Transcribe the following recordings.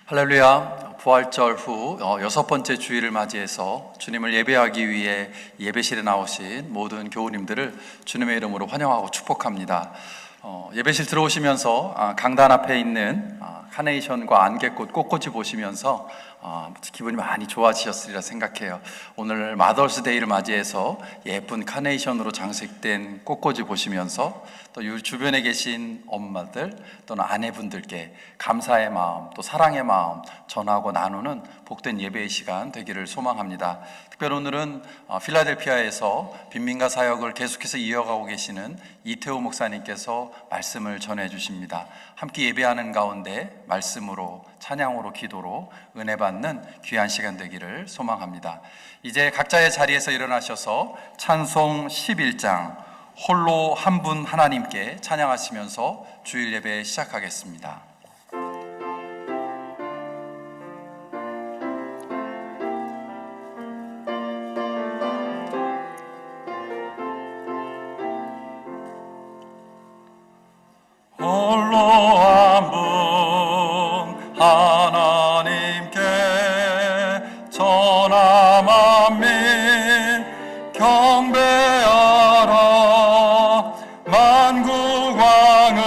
할렐루야. 부활절 후 여섯 번째 주일을 맞이해서 주님을 예배하기 위해 예배실에 나오신 모든 교우님들을 주님의 이름으로 환영하고 축복합니다. 예배실 들어오시면서 강단 앞에 있는 카네이션과 안개꽃, 꽃꽂이 보시면서 기분이 많이 좋아지셨으리라 생각해요. 오늘 마더스데이를 맞이해서 예쁜 카네이션으로 장식된 꽃꽂이 보시면서 또 이 주변에 계신 엄마들 또는 아내분들께 감사의 마음 또 사랑의 마음 전하고 나누는 복된 예배의 시간 되기를 소망합니다. 특별히 오늘은 필라델피아에서 빈민가 사역을 계속해서 이어가고 계시는 이태호 목사님께서 말씀을 전해 주십니다. 함께 예배하는 가운데 말씀으로 찬양으로 기도로 은혜 받는 귀한 시간 되기를 소망합니다. 이제 각자의 자리에서 일어나셔서 찬송 11장 홀로 한 분 하나님께 찬양하시면서 주일 예배 시작하겠습니다. 홀로 한 분 하나님께 천하 만민 경배하라. 만국왕을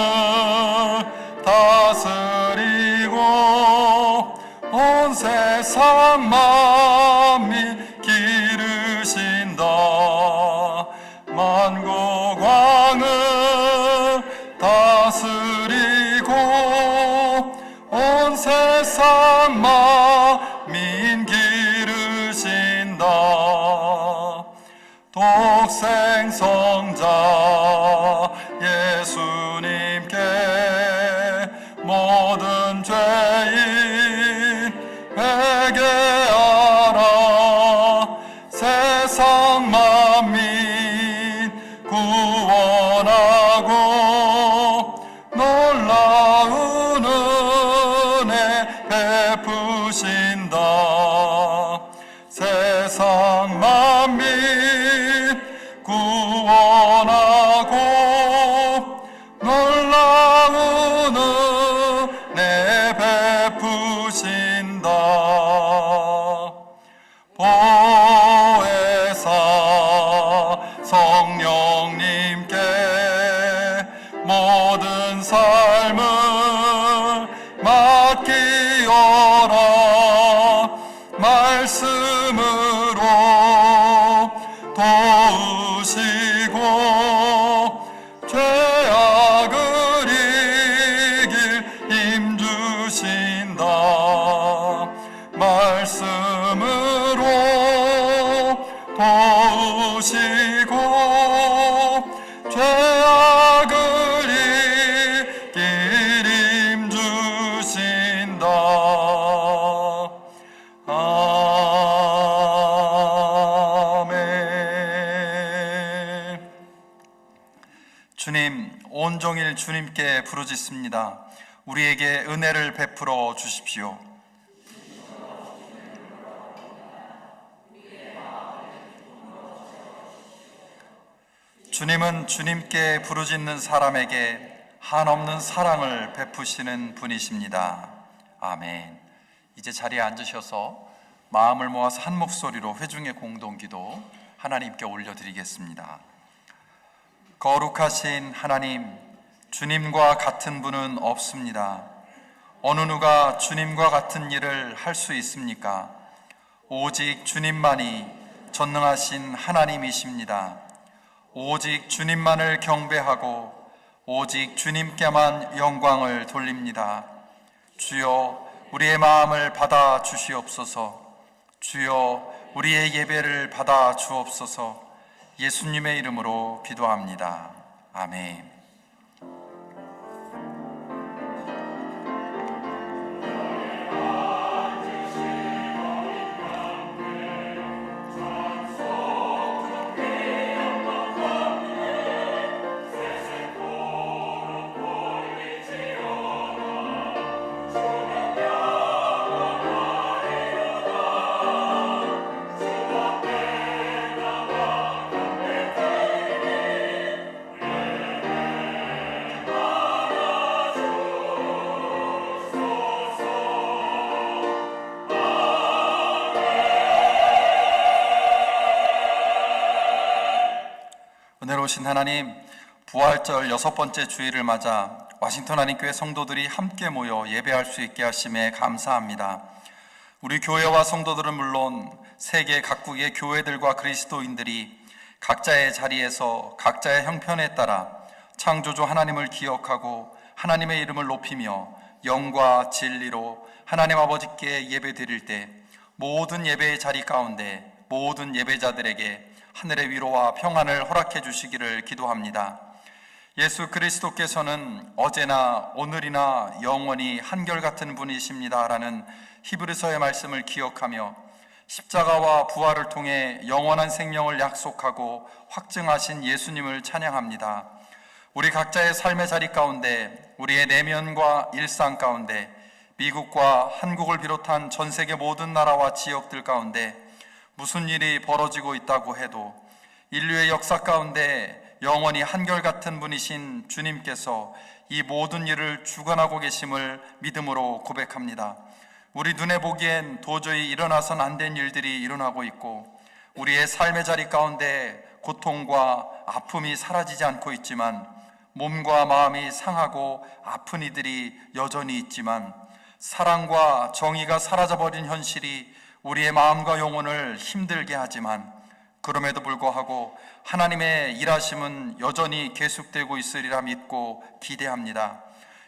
다스리고 온 세상 만민 기르신다. 만국왕을 다스리고 온 세상 만민 기르신다. 독생성자 예수님께 모든 죄인 회개하라. 세상 만민 구원하고 놀라운 은혜 베푸신다. 세상 만민 구원하고 놀라운 은혜 베푸신다. 보혜사 성령님께 모든 삶을 맡기어라. 말씀으로 도우시고 죄악을 이길 힘주신다. 말씀으로 도우시고 죄악을 이길 힘주신다. 아멘. 주님, 온종일 주님께 부르짖습니다. 우리에게 은혜를 베풀어 주십시오. 주님은 주님께 부르짖는 사람에게 한없는 사랑을 베푸시는 분이십니다. 아멘. 이제 자리에 앉으셔서 마음을 모아서 한 목소리로 회중의 공동기도 하나님께 올려드리겠습니다. 거룩하신 하나님, 주님과 같은 분은 없습니다. 어느 누가 주님과 같은 일을 할 수 있습니까? 오직 주님만이 전능하신 하나님이십니다. 오직 주님만을 경배하고 오직 주님께만 영광을 돌립니다. 주여, 우리의 마음을 받아 주시옵소서. 주여, 우리의 예배를 받아 주옵소서. 예수님의 이름으로 기도합니다. 아멘. 지혜로우신 하나님, 부활절 6번째 주일을 맞아 와싱턴 한인교회 성도들이 함께 모여 예배할 수 있게 하심에 감사합니다. 우리 교회와 성도들은 물론 세계 각국의 교회들과 그리스도인들이 각자의 자리에서 각자의 형편에 따라 창조주 하나님을 기억하고 하나님의 이름을 높이며 영과 진리로 하나님 아버지께 예배 드릴 때 모든 예배의 자리 가운데 모든 예배자들에게 하늘의 위로와 평안을 허락해 주시기를 기도합니다. 예수 그리스도께서는 어제나 오늘이나 영원히 한결같은 분이십니다라는 히브리서의 말씀을 기억하며 십자가와 부활을 통해 영원한 생명을 약속하고 확증하신 예수님을 찬양합니다. 우리 각자의 삶의 자리 가운데, 우리의 내면과 일상 가운데, 미국과 한국을 비롯한 전 세계 모든 나라와 지역들 가운데 무슨 일이 벌어지고 있다고 해도 인류의 역사 가운데 영원히 한결같은 분이신 주님께서 이 모든 일을 주관하고 계심을 믿음으로 고백합니다. 우리 눈에 보기엔 도저히 일어나선 안 된 일들이 일어나고 있고 우리의 삶의 자리 가운데 고통과 아픔이 사라지지 않고 있지만 몸과 마음이 상하고 아픈 이들이 여전히 있지만 사랑과 정의가 사라져버린 현실이 우리의 마음과 영혼을 힘들게 하지만 그럼에도 불구하고 하나님의 일하심은 여전히 계속되고 있으리라 믿고 기대합니다.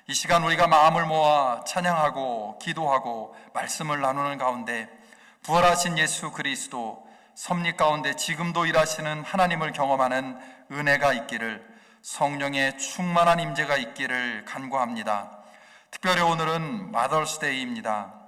이 시간 우리가 마음을 모아 찬양하고 기도하고 말씀을 나누는 가운데 부활하신 예수 그리스도 섭리 가운데 지금도 일하시는 하나님을 경험하는 은혜가 있기를, 성령의 충만한 임재가 있기를 간구합니다. 특별히 오늘은 마더스데이입니다.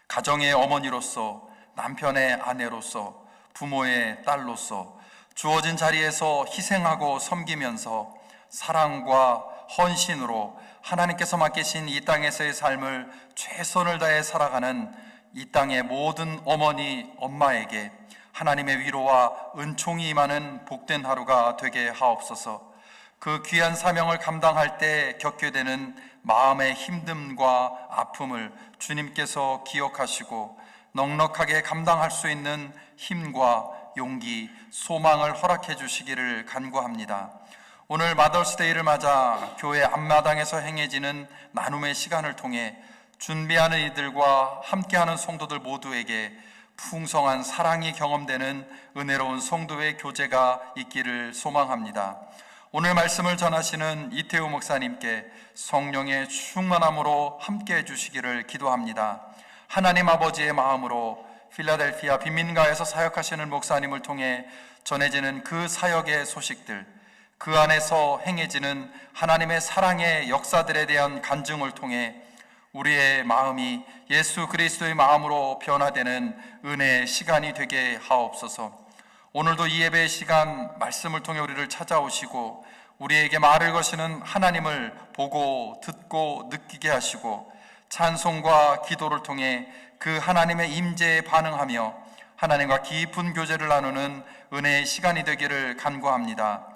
가정의 어머니로서, 남편의 아내로서, 부모의 딸로서 주어진 자리에서 희생하고 섬기면서 사랑과 헌신으로 하나님께서 맡기신 이 땅에서의 삶을 최선을 다해 살아가는 이 땅의 모든 어머니, 엄마에게 하나님의 위로와 은총이 임하는 복된 하루가 되게 하옵소서. 그 귀한 사명을 감당할 때 겪게 되는 마음의 힘듦과 아픔을 주님께서 기억하시고 넉넉하게 감당할 수 있는 힘과 용기, 소망을 허락해 주시기를 간구합니다. 오늘 마더스데이를 맞아 교회 앞마당에서 행해지는 나눔의 시간을 통해 준비하는 이들과 함께하는 성도들 모두에게 풍성한 사랑이 경험되는 은혜로운 성도의 교제가 있기를 소망합니다. 오늘 말씀을 전하시는 이태우 목사님께 성령의 충만함으로 함께해 주시기를 기도합니다. 하나님 아버지의 마음으로 필라델피아 빈민가에서 사역하시는 목사님을 통해 전해지는 그 사역의 소식들, 그 안에서 행해지는 하나님의 사랑의 역사들에 대한 간증을 통해 우리의 마음이 예수 그리스도의 마음으로 변화되는 은혜의 시간이 되게 하옵소서. 오늘도 이 예배의 시간 말씀을 통해 우리를 찾아오시고 우리에게 말을 거시는 하나님을 보고 듣고 느끼게 하시고 찬송과 기도를 통해 그 하나님의 임재에 반응하며 하나님과 깊은 교제를 나누는 은혜의 시간이 되기를 간구합니다.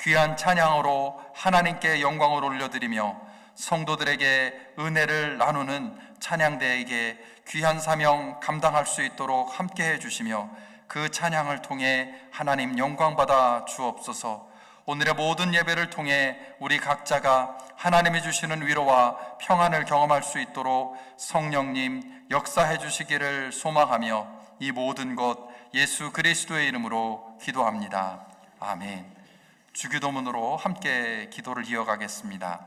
귀한 찬양으로 하나님께 영광을 올려드리며 성도들에게 은혜를 나누는 찬양대에게 귀한 사명 감당할 수 있도록 함께해 주시며 그 찬양을 통해 하나님 영광 받아 주옵소서. 오늘의 모든 예배를 통해 우리 각자가 하나님이 주시는 위로와 평안을 경험할 수 있도록 성령님 역사해 주시기를 소망하며 이 모든 것 예수 그리스도의 이름으로 기도합니다. 아멘. 주기도문으로 함께 기도를 이어가겠습니다.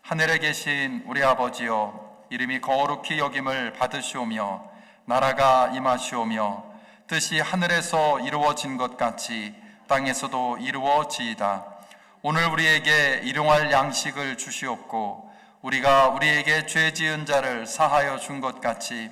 하늘에 계신 우리 아버지여, 이름이 거룩히 여김을 받으시오며 나라가 임하시오며 뜻이 하늘에서 이루어진 것 같이 땅에서도 이루어지이다. 오늘 우리에게 일용할 양식을 주시옵고 우리가 우리에게 죄 지은 자를 사하여 준 것 같이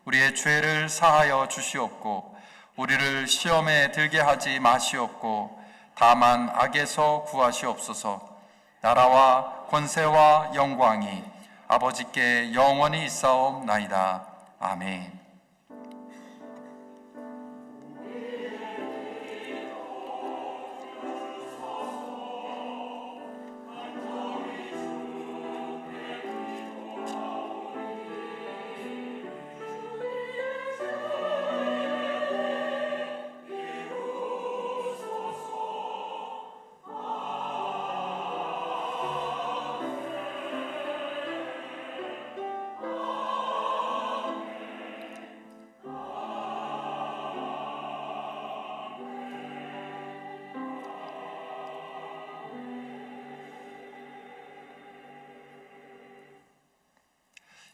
우리의 죄를 사하여 주시옵고 우리를 시험에 들게 하지 마시옵고 다만 악에서 구하시옵소서. 나라와 권세와 영광이 아버지께 영원히 있사옵나이다. 아멘.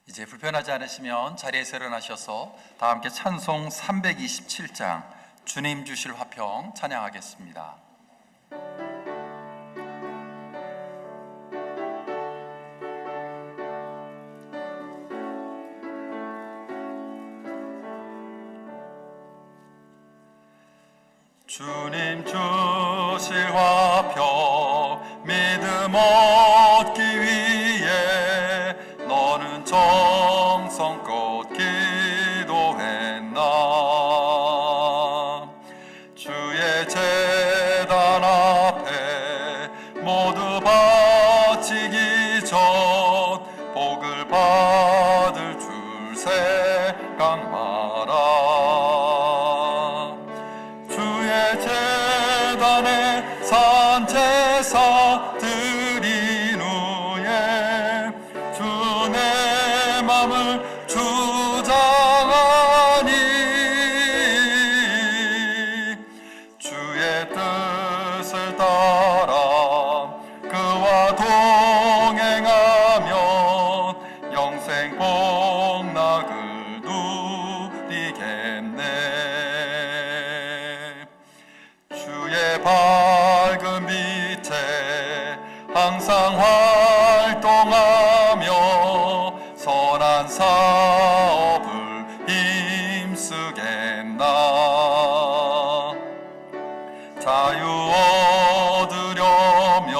이제 불편하지 않으시면 자리에서 일어나셔서 다 함께 찬송 327장 주님 주실 화평 찬양하겠습니다. 주님 주실 화평 믿음 얻기 위해 너는 정성껏 기도했나. 주의 제단 앞에 모두 바치기 전 복을 받을 줄 생각 마라. 제단에 산 제사 드린 후에 주 내 맘을 주장하니 주의 뜻을 따라 그와 동행하면 영생 복락을 누리겠네. 주의 밝은 밑에 항상 활동하며 선한 사업을 힘쓰겠나. 자유 얻으려면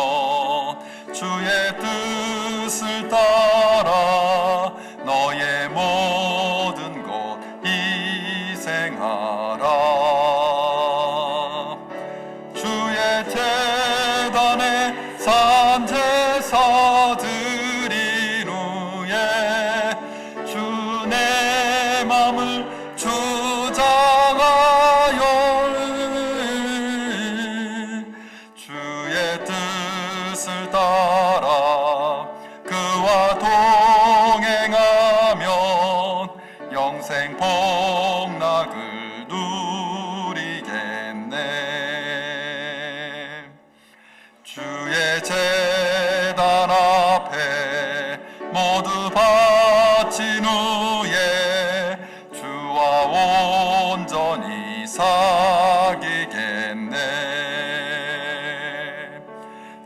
주의 뜻을 따라 너의 모든 것 희생하라. 주의 제단에 산 제사 드린 후에 주 내 맘을 주장하여 주의 뜻을 따라 그와 동행하면 영생 복락을 누리겠네. 주의 제단 앞에 모두 바친 후에 주와 온전히 사귀겠네.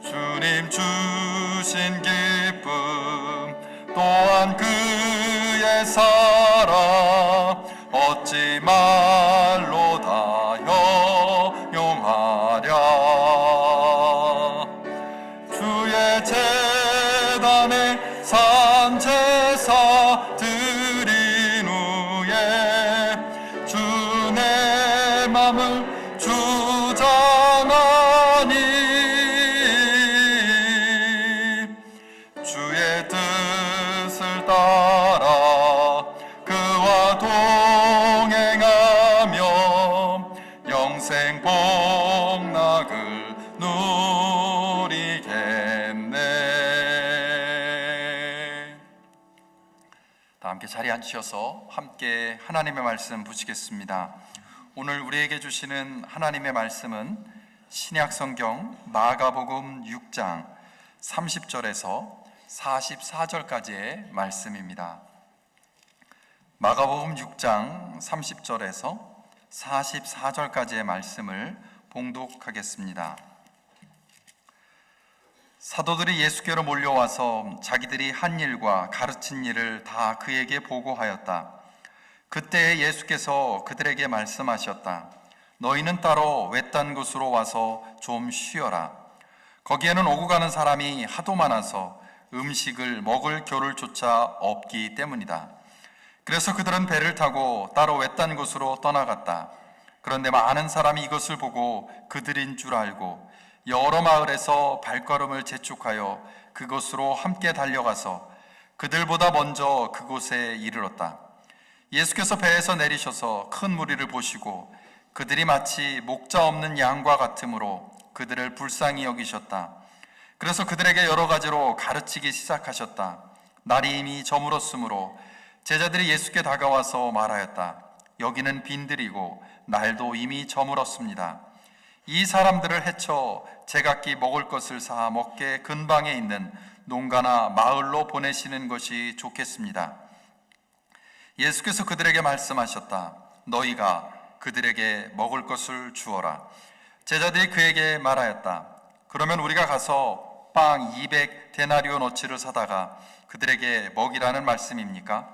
주님 주신 기쁨 또한 그의 사랑 어찌 말로 다 형용하랴. 주의 제단에 산 제사 드린 후에 주 내 맘을 주장하니 주의 뜻을 따라 그와 동행하며 영생 복락을 누리겠네. 다 함께 자리에 앉으셔서 함께 하나님의 말씀 보시겠습니다. 오늘 우리에게 주시는 하나님의 말씀은 신약 성경 마가복음 6장 30절에서 44절까지의 말씀입니다. 마가복음 6장 30절에서 44절까지의 말씀을 봉독하겠습니다. 사도들이 예수께로 몰려와서 자기들이 한 일과 가르친 일을 다 그에게 보고하였다. 그때 예수께서 그들에게 말씀하셨다. 너희는 따로 외딴 곳으로 와서 좀 쉬어라. 거기에는 오고 가는 사람이 하도 많아서 음식을 먹을 겨를조차 없기 때문이다. 그래서 그들은 배를 타고 따로 외딴 곳으로 떠나갔다. 그런데 많은 사람이 이것을 보고 그들인 줄 알고 여러 마을에서 발걸음을 재촉하여 그곳으로 함께 달려가서 그들보다 먼저 그곳에 이르렀다. 예수께서 배에서 내리셔서 큰 무리를 보시고 그들이 마치 목자 없는 양과 같으므로 그들을 불쌍히 여기셨다. 그래서 그들에게 여러 가지로 가르치기 시작하셨다. 날이 이미 저물었으므로 제자들이 예수께 다가와서 말하였다. 여기는 빈들이고 날도 이미 저물었습니다. 이 사람들을 해쳐 제각기 먹을 것을 사 먹게 근방에 있는 농가나 마을로 보내시는 것이 좋겠습니다. 예수께서 그들에게 말씀하셨다. 너희가 그들에게 먹을 것을 주어라. 제자들이 그에게 말하였다. 그러면 우리가 가서 빵 200데나리오너치를 사다가 그들에게 먹이라는 말씀입니까?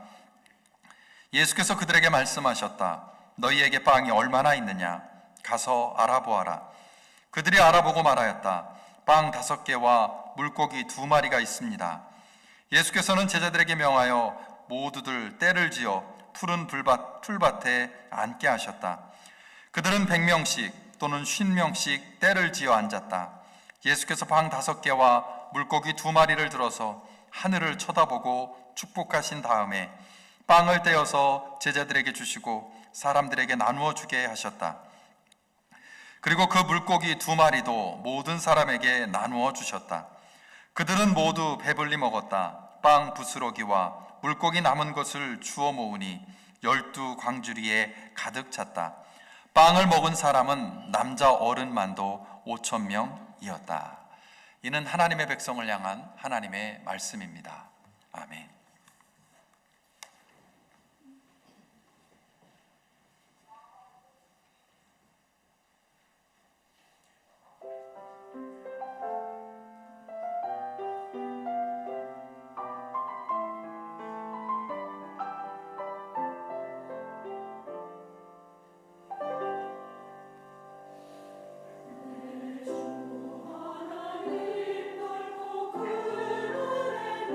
예수께서 그들에게 말씀하셨다. 너희에게 빵이 얼마나 있느냐? 가서 알아보아라. 그들이 알아보고 말하였다. 빵 5개와 물고기 2마리가 있습니다. 예수께서는 제자들에게 명하여 모두들 떼를 지어 푸른 풀밭에 앉게 하셨다. 그들은 100명씩 또는 50명씩 떼를 지어 앉았다. 예수께서 빵 5개와 물고기 2마리를 들어서 하늘을 쳐다보고 축복하신 다음에 빵을 떼어서 제자들에게 주시고 사람들에게 나누어 주게 하셨다. 그리고 그 물고기 2마리도 모든 사람에게 나누어 주셨다. 그들은 모두 배불리 먹었다. 빵 부스러기와 물고기 남은 것을 주워 모으니 12광주리에 가득 찼다. 빵을 먹은 사람은 남자 어른만도 5,000명이었다. 이는 하나님의 백성을 향한 하나님의 말씀입니다. 아멘. 하나님 넓고 그 은혜는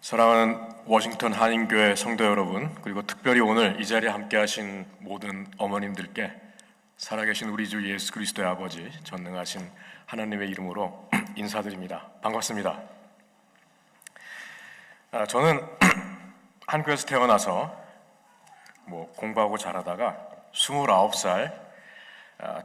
사랑하는 워싱턴 한인교회 성도 여러분, 그리고 특별히 오늘 이 자리에 함께 하신 모든 어머님들께 살아계신 우리 주 예수 그리스도의 아버지, 전능하신 하나님의 이름으로 인사드립니다. 반갑습니다. 저는 한국에서 태어나서 공부하고 자라다가 29살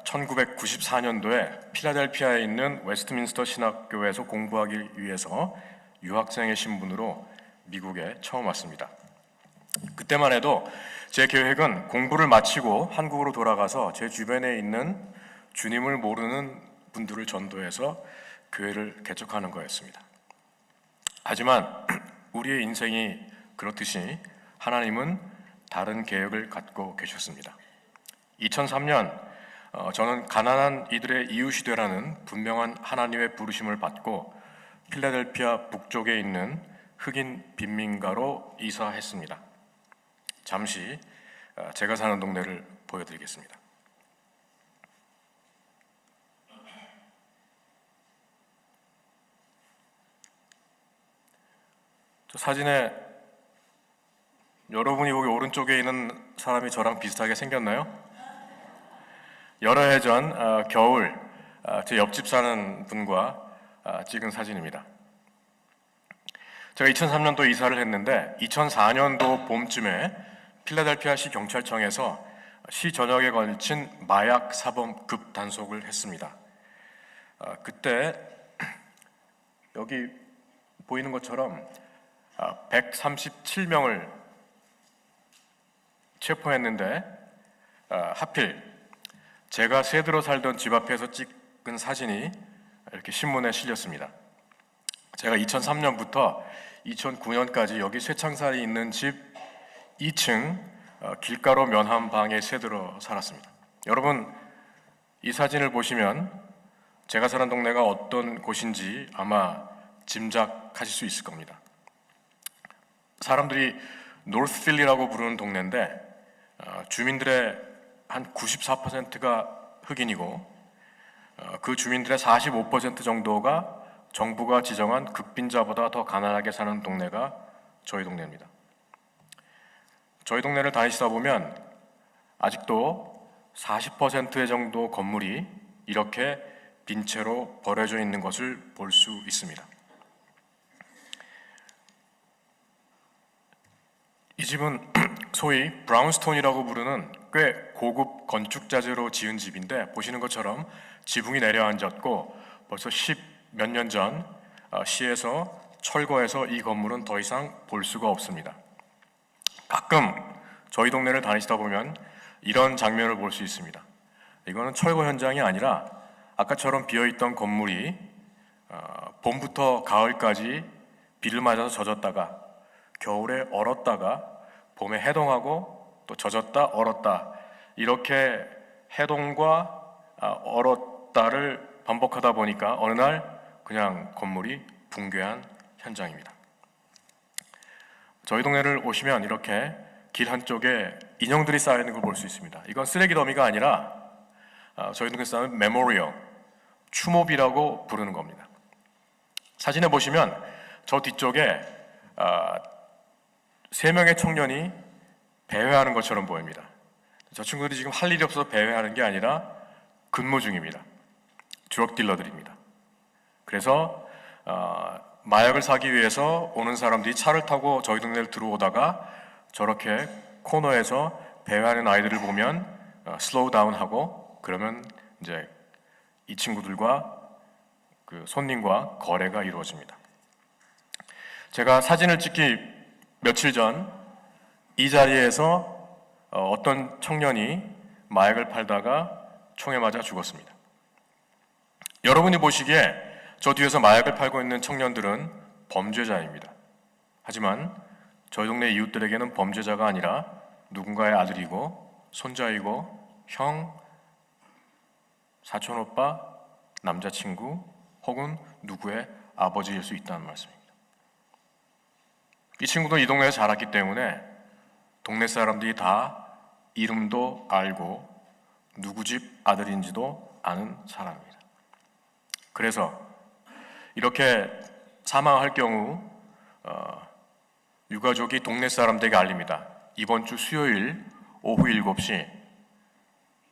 1994년도에 필라델피아에 있는 웨스트민스터 신학교에서 공부하기 위해서 유학생의 신분으로 미국에 처음 왔습니다. 그때만 해도 제 계획은 공부를 마치고 한국으로 돌아가서 제 주변에 있는 주님을 모르는 분들을 전도해서 교회를 개척하는 거였습니다. 하지만 우리의 인생이 그렇듯이 하나님은 다른 계획을 갖고 계셨습니다. 2003년 저는 가난한 이들의 이웃이 되라는 분명한 하나님의 부르심을 받고 필라델피아 북쪽에 있는 흑인 빈민가로 이사했습니다. 잠시 제가 사는 동네를 보여드리겠습니다. 저 사진에 여러분이 여기 오른쪽에 있는 사람이 저랑 비슷하게 생겼나요? 여러 해 전 겨울 제 옆집 사는 분과 찍은 사진입니다. 제가 2003년도 이사를 했는데 2004년도 봄쯤에 필라델피아시 경찰청에서 시 전역에 걸친 마약 사범 급단속을 했습니다. 그때 여기 보이는 것처럼 137명을 체포했는데 하필 제가 새들어 살던 집 앞에서 찍은 사진이 이렇게 신문에 실렸습니다. 제가 2003년부터 2009년까지 여기 쇠창살이 있는 집 2층 길가로 면한 방에 새들어 살았습니다. 여러분, 이 사진을 보시면 제가 사는 동네가 어떤 곳인지 아마 짐작하실 수 있을 겁니다. 사람들이 노스필리라고 부르는 동네인데 주민들의 한 94%가 흑인이고 그 주민들의 45% 정도가 정부가 지정한 극빈자보다 더 가난하게 사는 동네가 저희 동네입니다. 저희 동네를 다니시다 보면 아직도 40%의 정도 건물이 이렇게 빈 채로 버려져 있는 것을 볼 수 있습니다. 이 집은 소위 브라운스톤이라고 부르는 꽤 고급 건축 자재로 지은 집인데 보시는 것처럼 지붕이 내려앉았고 벌써 10몇 년 전 시에서 철거해서 이 건물은 더 이상 볼 수가 없습니다. 가끔 저희 동네를 다니시다 보면 이런 장면을 볼 수 있습니다. 이거는 철거 현장이 아니라 아까처럼 비어있던 건물이 봄부터 가을까지 비를 맞아서 젖었다가 겨울에 얼었다가 봄에 해동하고 또 젖었다 얼었다 이렇게 해동과 얼었다를 반복하다 보니까 어느 날 그냥 건물이 붕괴한 현장입니다. 저희 동네를 오시면 이렇게 길 한쪽에 인형들이 쌓여 있는 걸 볼 수 있습니다. 이건 쓰레기 더미가 아니라 저희 동네에서 쓰는 메모리얼, 추모비라고 부르는 겁니다. 사진에 보시면 저 뒤쪽에 3명의 청년이 배회하는 것처럼 보입니다. 저 친구들이 지금 할 일이 없어서 배회하는 게 아니라 근무 중입니다. 드럭 딜러들입니다. 그래서 마약을 사기 위해서 오는 사람들이 차를 타고 저희 동네를 들어오다가 저렇게 코너에서 배회하는 아이들을 보면 슬로우 다운하고 그러면 이제 이 친구들과 그 손님과 거래가 이루어집니다. 제가 사진을 찍기 며칠 전 이 자리에서 어떤 청년이 마약을 팔다가 총에 맞아 죽었습니다. 여러분이 보시기에 저 뒤에서 마약을 팔고 있는 청년들은 범죄자입니다. 하지만 저희 동네 이웃들에게는 범죄자가 아니라 누군가의 아들이고 손자이고 형, 사촌오빠, 남자친구 혹은 누구의 아버지일 수 있다는 말씀입니다. 이 친구도 이 동네에서 자랐기 때문에 동네 사람들이 다 이름도 알고 누구 집 아들인지도 아는 사람입니다. 그래서 이렇게 사망할 경우 유가족이 동네 사람들에게 알립니다. 이번 주 수요일 오후 7시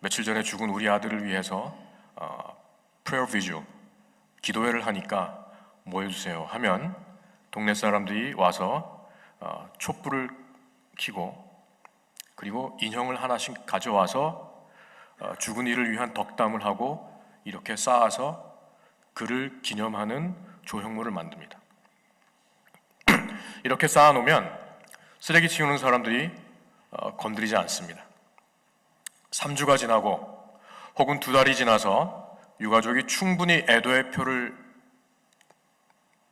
며칠 전에 죽은 우리 아들을 위해서 prayer vigil, 기도회를 하니까 모여주세요 하면 동네 사람들이 와서 촛불을 켜고 그리고 인형을 하나씩 가져와서 죽은 이를 위한 덕담을 하고 이렇게 쌓아서 그를 기념하는 조형물을 만듭니다. 이렇게 쌓아놓으면 쓰레기 치우는 사람들이 건드리지 않습니다. 3주가 지나고 혹은 2달이 지나서 유가족이 충분히 애도의 표를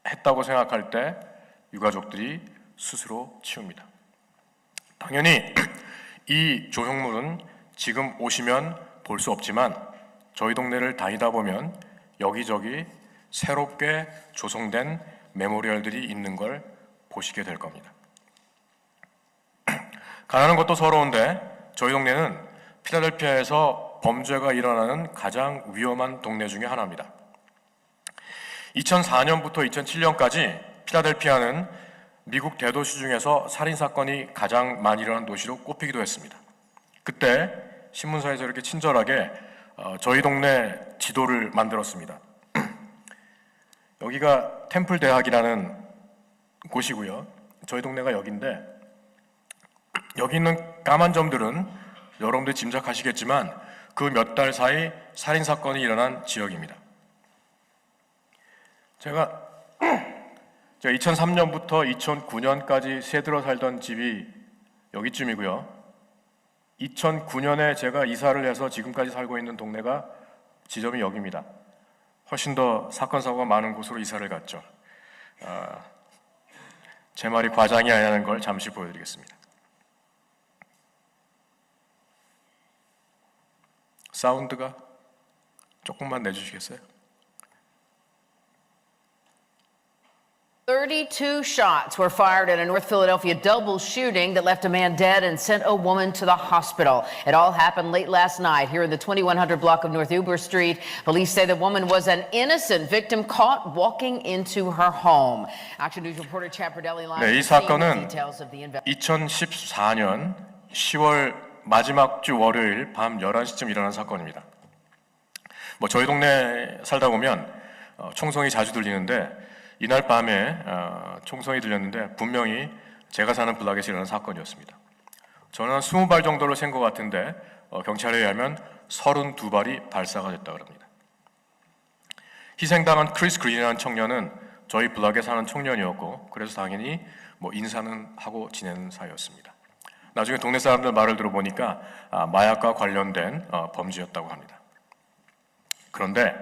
했다고 생각할 때 유가족들이 스스로 치웁니다. 당연히 이 조형물은 지금 오시면 볼 수 없지만 저희 동네를 다니다 보면 여기저기 새롭게 조성된 메모리얼들이 있는 걸 보시게 될 겁니다. 가난한 것도 서러운데 저희 동네는 필라델피아에서 범죄가 일어나는 가장 위험한 동네 중에 하나입니다. 2004년부터 2007년까지 필라델피아는 미국 대도시 중에서 살인사건이 가장 많이 일어난 도시로 꼽히기도 했습니다. 그때 신문사에서 이렇게 친절하게 저희 동네 지도를 만들었습니다. 여기가 템플 대학이라는 곳이고요. 저희 동네가 여기인데 여기 있는 까만 점들은 여러분들 짐작하시겠지만 그 몇 달 사이 살인사건이 일어난 지역입니다. 제가 2003년부터 2009년까지 새들어 살던 집이 여기쯤이고요. 2009년에 제가 이사를 해서 지금까지 살고 있는 동네가 지점이 여기입니다. 훨씬 더 사건 사고가 많은 곳으로 이사를 갔죠. 제 말이 과장이 아니라는 걸 잠시 보여드리겠습니다. 사운드가 조금만 내주시겠어요? 32 shots were fired at a North Philadelphia double shooting that left a man dead and sent a woman to the hospital. It all happened late last night here in the 2100 block of North Uber Street. Police say the woman was an innocent victim caught walking into her home. Action News reporter Chad Perdelli live 네, 이 to see the 사건은 details of the investigation. 2014년 10월 마지막 주 월요일 밤 11시쯤 일어난 사건입니다. 저희 동네 살다 보면 총성이 자주 들리는데 이날 밤에 총성이 들렸는데 분명히 제가 사는 블락에서 일어난 사건이었습니다. 저는 한 20발 정도로 센 것 같은데 경찰에 의하면 32발이 발사가 됐다고 합니다. 희생당한 크리스 그린이라는 청년은 저희 블락에 사는 청년이었고 그래서 당연히 인사는 하고 지내는 사이였습니다. 나중에 동네 사람들 말을 들어보니까 마약과 관련된 범죄였다고 합니다. 그런데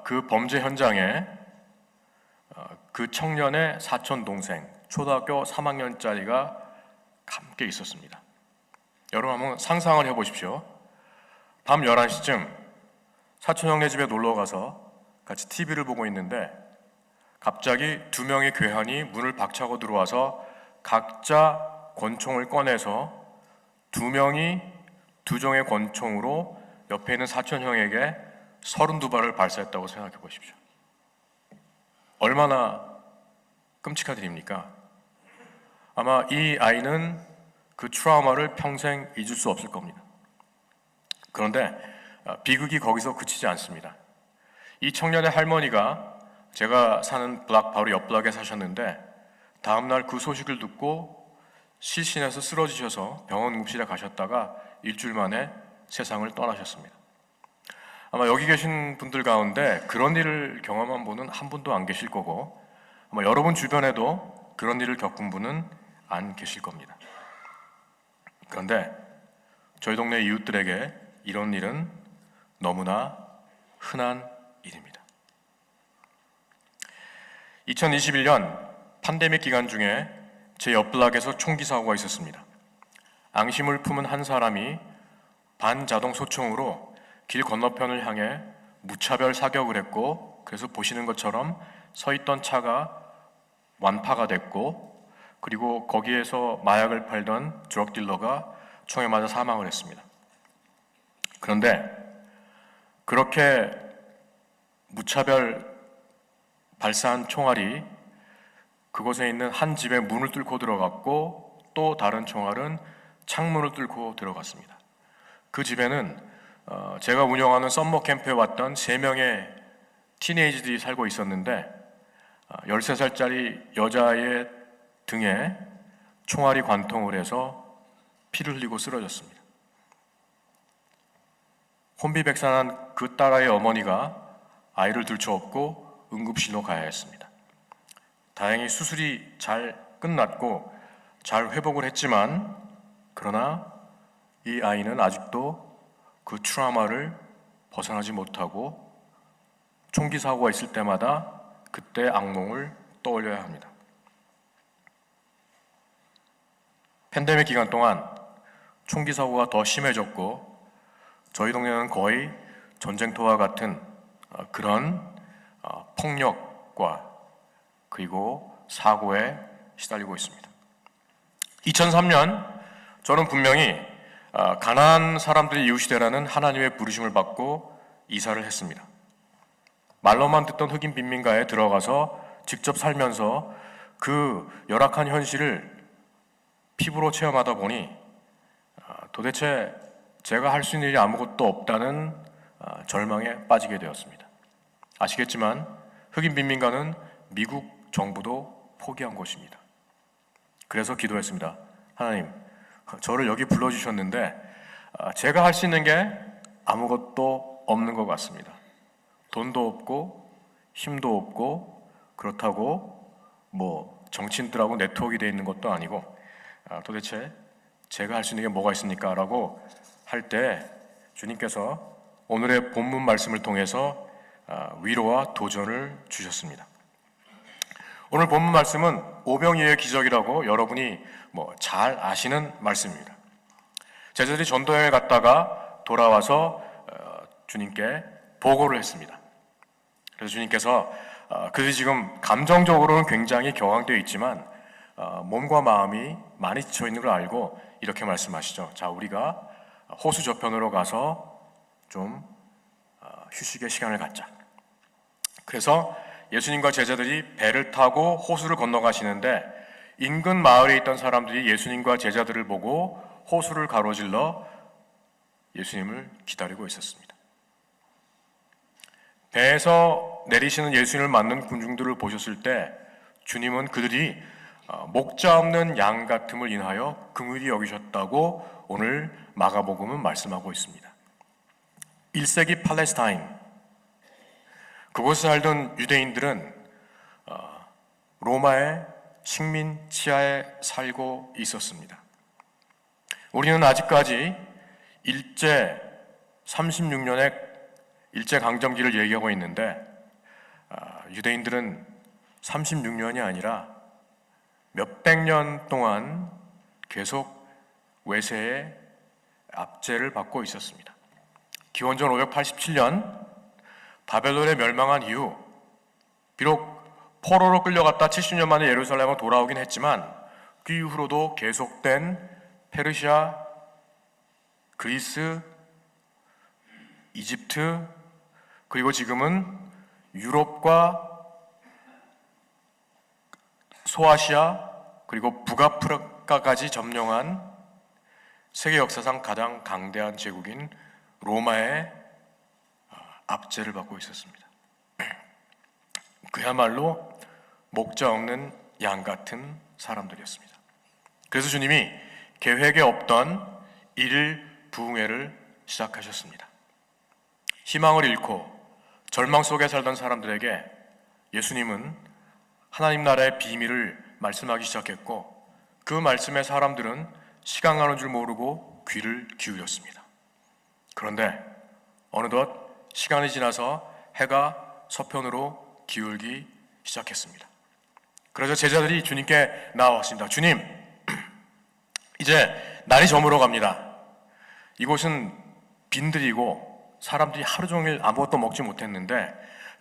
그 범죄 현장에 그 청년의 사촌 동생 초등학교 3학년짜리가 함께 있었습니다. 여러분 한번 상상을 해보십시오. 밤 11시쯤 사촌 형네 집에 놀러 가서 같이 TV를 보고 있는데 갑자기 2명의 괴한이 문을 박차고 들어와서 각자 권총을 꺼내서 2명이 2종의 권총으로 옆에 있는 사촌 형에게 32발을 발사했다고 생각해 보십시오. 얼마나 끔찍한 일입니까? 아마 이 아이는 그 트라우마를 평생 잊을 수 없을 겁니다. 그런데 비극이 거기서 그치지 않습니다. 이 청년의 할머니가 제가 사는 블락 바로 옆 블락에 사셨는데 다음날 그 소식을 듣고 실신해서 쓰러지셔서 병원 응급실에 가셨다가 일주일 만에 세상을 떠나셨습니다. 아마 여기 계신 분들 가운데 그런 일을 경험한 분은 한 분도 안 계실 거고 아마 여러분 주변에도 그런 일을 겪은 분은 안 계실 겁니다. 그런데 저희 동네 이웃들에게 이런 일은 너무나 흔한 일입니다. 2021년 팬데믹 기간 중에 제 옆 블락에서 총기 사고가 있었습니다. 앙심을 품은 한 사람이 반자동 소총으로 길 건너편을 향해 무차별 사격을 했고 그래서 보시는 것처럼 서 있던 차가 완파가 됐고 그리고 거기에서 마약을 팔던 드럭 딜러가 총에 맞아 사망을 했습니다. 그런데 그렇게 무차별 발사한 총알이 그곳에 있는 한 집의 문을 뚫고 들어갔고 또 다른 총알은 창문을 뚫고 들어갔습니다. 그 집에는 제가 운영하는 썸머 캠프에 왔던 3명의 티네이지들이 살고 있었는데 13살짜리 여자의 등에 총알이 관통을 해서 피를 흘리고 쓰러졌습니다. 혼비백산한 그 딸아이의 어머니가 아이를 들쳐업고 응급실로 가야 했습니다. 다행히 수술이 잘 끝났고 잘 회복을 했지만 그러나 이 아이는 아직도 그 트라우마를 벗어나지 못하고 총기 사고가 있을 때마다 그때 악몽을 떠올려야 합니다. 팬데믹 기간 동안 총기 사고가 더 심해졌고 저희 동네는 거의 전쟁터와 같은 그런 폭력과 그리고 사고에 시달리고 있습니다. 2003년 저는 분명히 가난한 사람들의 이웃이 되라는 하나님의 부르심을 받고 이사를 했습니다. 말로만 듣던 흑인 빈민가에 들어가서 직접 살면서 그 열악한 현실을 피부로 체험하다 보니 도대체 제가 할 수 있는 일이 아무것도 없다는 절망에 빠지게 되었습니다. 아시겠지만 흑인 빈민가는 미국 정부도 포기한 곳입니다. 그래서 기도했습니다. 하나님, 저를 여기 불러주셨는데 제가 할 수 있는 게 아무것도 없는 것 같습니다. 돈도 없고 힘도 없고 그렇다고 뭐 정치인들하고 네트워크가 되어 있는 것도 아니고 도대체 제가 할 수 있는 게 뭐가 있습니까? 라고 할 때 주님께서 오늘의 본문 말씀을 통해서 위로와 도전을 주셨습니다. 오늘 본문 말씀은 오병이어의 기적이라고 여러분이 잘 아시는 말씀입니다. 제자들이 전도여행을 갔다가 돌아와서 주님께 보고를 했습니다. 그래서 주님께서 그들이 지금 감정적으로는 굉장히 격앙되어 있지만 몸과 마음이 많이 지쳐 있는 걸 알고 이렇게 말씀하시죠. 자, 우리가 호수 저편으로 가서 좀 휴식의 시간을 갖자. 그래서 예수님과 제자들이 배를 타고 호수를 건너가시는데 인근 마을에 있던 사람들이 예수님과 제자들을 보고 호수를 가로질러 예수님을 기다리고 있었습니다. 배에서 내리시는 예수님을 맞는 군중들을 보셨을 때 주님은 그들이 목자 없는 양 같음을 인하여 긍휼히 여기셨다고 오늘 마가복음은 말씀하고 있습니다. 1세기 팔레스타인, 그곳에 살던 유대인들은 로마의 식민 치하에 살고 있었습니다. 우리는 아직까지 일제 36년의 일제강점기를 얘기하고 있는데 유대인들은 36년이 아니라 몇백 년 동안 계속 외세의 압제를 받고 있었습니다. 기원전 587년 바벨론에 멸망한 이후 비록 포로로 끌려갔다 70년 만에 예루살렘으로 돌아오긴 했지만 그 이후로도 계속된 페르시아, 그리스, 이집트 그리고 지금은 유럽과 소아시아 그리고 북아프리카까지 점령한 세계 역사상 가장 강대한 제국인 로마의 압제를 받고 있었습니다. 그야말로 목자 없는 양 같은 사람들이었습니다. 그래서 주님이 계획에 없던 일일 부흥회를 시작하셨습니다. 희망을 잃고 절망 속에 살던 사람들에게 예수님은 하나님 나라의 비밀을 말씀하기 시작했고 그 말씀에 사람들은 시간 가는 줄 모르고 귀를 기울였습니다. 그런데 어느덧 시간이 지나서 해가 서편으로 기울기 시작했습니다. 그래서 제자들이 주님께 나왔습니다. 주님, 이제 날이 저물어 갑니다. 이곳은 빈들이고 사람들이 하루 종일 아무것도 먹지 못했는데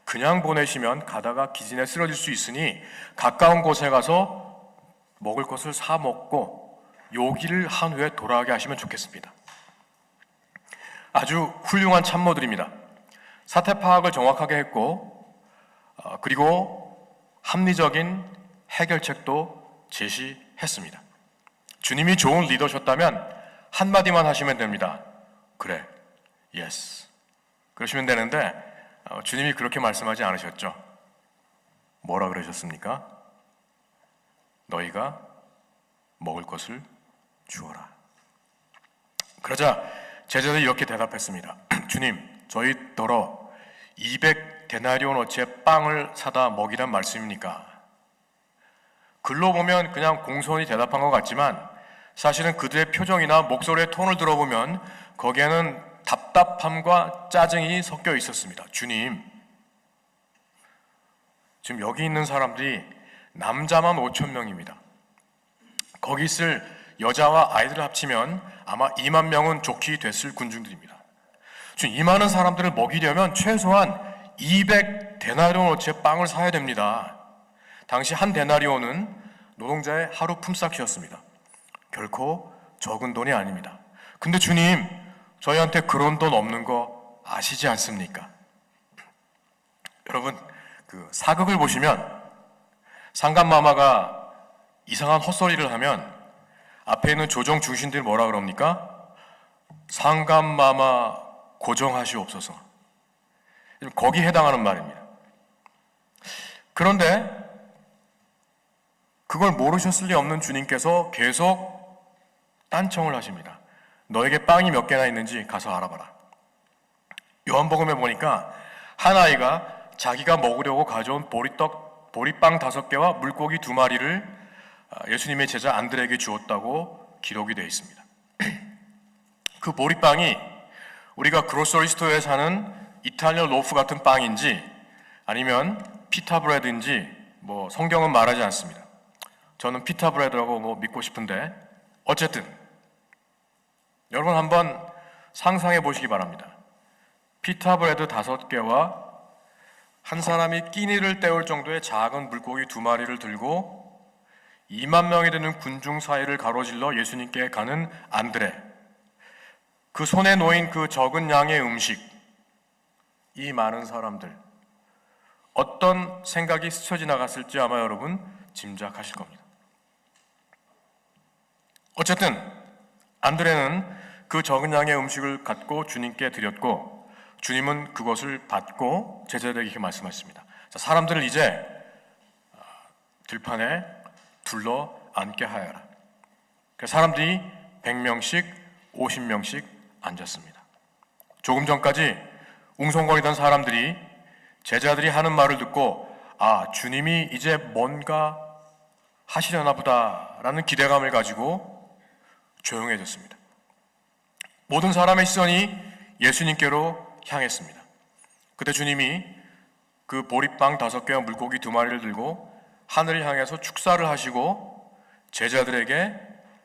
그냥 보내시면 가다가 기진에 쓰러질 수 있으니 가까운 곳에 가서 먹을 것을 사 먹고 요기를 한 후에 돌아가게 하시면 좋겠습니다. 아주 훌륭한 참모들입니다. 사태 파악을 정확하게 했고 그리고 합리적인 해결책도 제시했습니다. 주님이 좋은 리더셨다면 한마디만 하시면 됩니다. 그래, yes. 그러시면 되는데 주님이 그렇게 말씀하지 않으셨죠. 뭐라 그러셨습니까? 너희가 먹을 것을 주어라. 그러자 제자들이 이렇게 대답했습니다. 주님, 저희더러 200데나리온어치의 빵을 사다 먹이란 말씀입니까? 글로 보면 그냥 공손히 대답한 것 같지만 사실은 그들의 표정이나 목소리의 톤을 들어보면 거기에는 답답함과 짜증이 섞여 있었습니다. 주님, 지금 여기 있는 사람들이 남자만 5,000명입니다. 거기 있을 여자와 아이들을 합치면 아마 2만 명은 좋게 됐을 군중들입니다. 지금 이 많은 사람들을 먹이려면 최소한 200데나리온어치의 빵을 사야 됩니다. 당시 한 데나리온은 노동자의 하루 품삯이었습니다. 결코 적은 돈이 아닙니다. 근데 주님, 저희한테 그런 돈 없는 거 아시지 않습니까? 여러분, 그 사극을 보시면 상간마마가 이상한 헛소리를 하면 앞에 있는 조정 중신들이 뭐라 그럽니까? 상간마마 고정하시옵소서. 거기에 해당하는 말입니다. 그런데 그걸 모르셨을 리 없는 주님께서 계속 딴청을 하십니다. 너에게 빵이 몇 개나 있는지 가서 알아봐라. 요한복음에 보니까 한 아이가 자기가 먹으려고 가져온 보리빵 5개와 물고기 2마리를 예수님의 제자 안드레에게 주었다고 기록이 되어 있습니다. 그 보리빵이 우리가 그로서리 스토어에 사는 이탈리아 로프 같은 빵인지 아니면 피타브레드인지 성경은 말하지 않습니다. 저는 피타브레드라고 믿고 싶은데 어쨌든 여러분 한번 상상해 보시기 바랍니다. 피타브레드 5개와 한 사람이 끼니를 때울 정도의 작은 물고기 2마리를 들고 2만 명이 되는 군중 사이를 가로질러 예수님께 가는 안드레, 그 손에 놓인 그 적은 양의 음식, 이 많은 사람들, 어떤 생각이 스쳐 지나갔을지 아마 여러분 짐작하실 겁니다. 어쨌든 안드레는 그 적은 양의 음식을 갖고 주님께 드렸고 주님은 그것을 받고 제자들에게 이렇게 말씀하십니다. 자, 사람들을 이제 들판에 둘러 앉게 하여라. 사람들이 100명씩 50명씩 앉았습니다. 조금 전까지 웅성거리던 사람들이 제자들이 하는 말을 듣고 주님이 이제 뭔가 하시려나 보다라는 기대감을 가지고 조용해졌습니다. 모든 사람의 시선이 예수님께로 향했습니다. 그때 주님이 그 보리빵 5개와 물고기 2마리를 들고 하늘을 향해서 축사를 하시고 제자들에게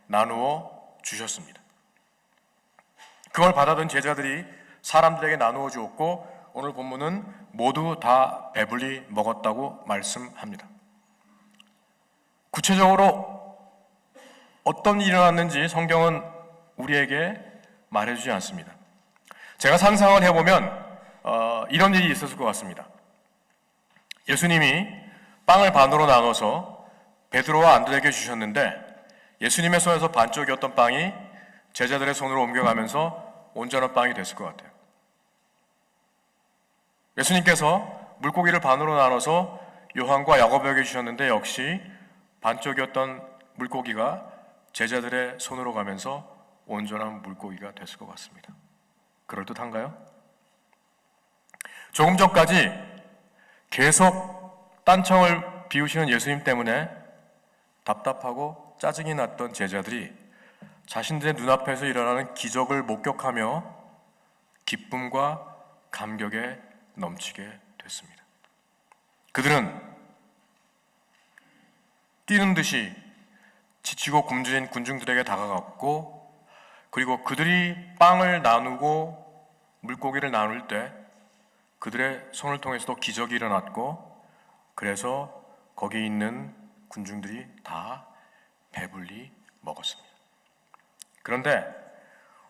나누어 주셨습니다. 그걸 받아든 제자들이 사람들에게 나누어 주었고 오늘 본문은 모두 다 배불리 먹었다고 말씀합니다. 구체적으로 어떤 일이 일어났는지 성경은 우리에게 말해주지 않습니다. 제가 상상을 해보면 이런 일이 있었을 것 같습니다. 예수님이 빵을 반으로 나눠서 베드로와 안드레에게 주셨는데 예수님의 손에서 반쪽이었던 빵이 제자들의 손으로 옮겨가면서 온전한 빵이 됐을 것 같아요. 예수님께서 물고기를 반으로 나눠서 요한과 야고보에게 주셨는데 역시 반쪽이었던 물고기가 제자들의 손으로 가면서 온전한 물고기가 됐을 것 같습니다. 그럴듯한가요? 조금 전까지 계속 딴청을 비우시는 예수님 때문에 답답하고 짜증이 났던 제자들이 자신들의 눈앞에서 일어나는 기적을 목격하며 기쁨과 감격에 넘치게 됐습니다. 그들은 뛰는 듯이 지치고 굶주린 군중들에게 다가갔고 그리고 그들이 빵을 나누고 물고기를 나눌 때 그들의 손을 통해서도 기적이 일어났고 그래서 거기 있는 군중들이 다 배불리 먹었습니다. 그런데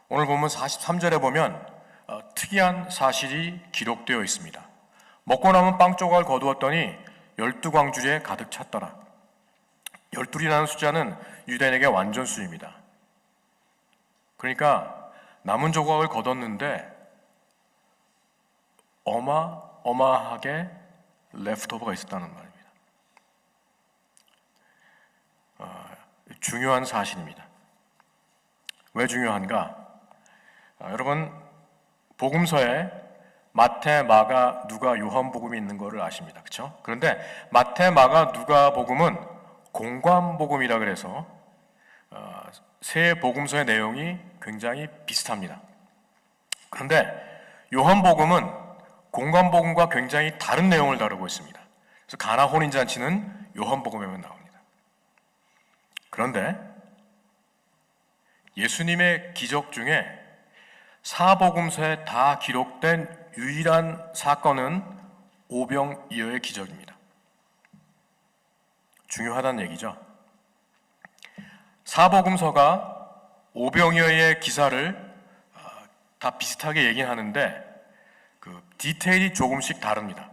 오늘 보면 43절에 보면 특이한 사실이 기록되어 있습니다. 먹고 남은 빵 조각을 거두었더니 12광주리에 가득 찼더라. 12이라는 숫자는 유대인에게 완전 수입니다. 그러니까 남은 조각을 거뒀는데 어마어마하게 레프트오버가 있었다는 말입니다. 중요한 사실입니다. 왜 중요한가? 여러분 복음서에 마태, 마가, 누가, 요한복음이 있는 것을 아십니다. 그렇죠? 그런데 마태, 마가, 누가 복음은 공관복음이라 그래서 세 복음서의 내용이 굉장히 비슷합니다. 그런데 요한복음은 공관복음과 굉장히 다른 내용을 다루고 있습니다. 그래서 가나 혼인잔치는 요한복음에만 나옵니다. 그런데 예수님의 기적 중에 사복음서에 다 기록된 유일한 사건은 오병이어의 기적입니다. 중요하다는 얘기죠. 사복음서가 오병이어의 기사를 다 비슷하게 얘기는 하는데 그 디테일이 조금씩 다릅니다.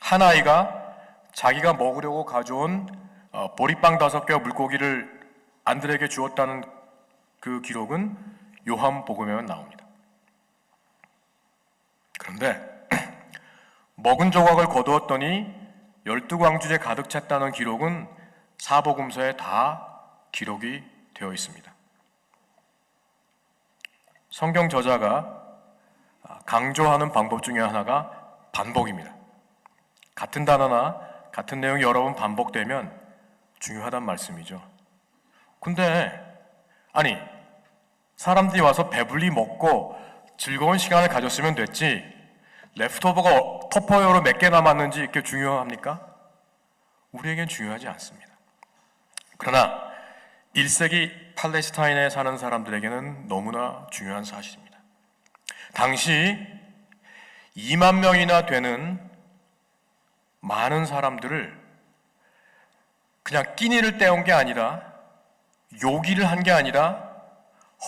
한 아이가 자기가 먹으려고 가져온 보리빵 5개와 물고기를 안들에게 주었다는 그 기록은 요한복음에만 나옵니다. 그런데 먹은 조각을 거두었더니 12광주제 가득 찼다는 기록은 사복음서에 다 기록이 되어 있습니다. 성경 저자가 강조하는 방법 중에 하나가 반복입니다. 같은 단어나 같은 내용이 여러 번 반복되면 중요하단 말씀이죠. 근데 아니 사람들이 와서 배불리 먹고 즐거운 시간을 가졌으면 됐지 레프트오버가 터퍼웨어로 몇 개 남았는지 이렇게 중요합니까? 우리에겐 중요하지 않습니다. 그러나 1세기 팔레스타인에 사는 사람들에게는 너무나 중요한 사실입니다. 당시 2만 명이나 되는 많은 사람들을 그냥 끼니를 때운 게 아니라 요기를 한 게 아니라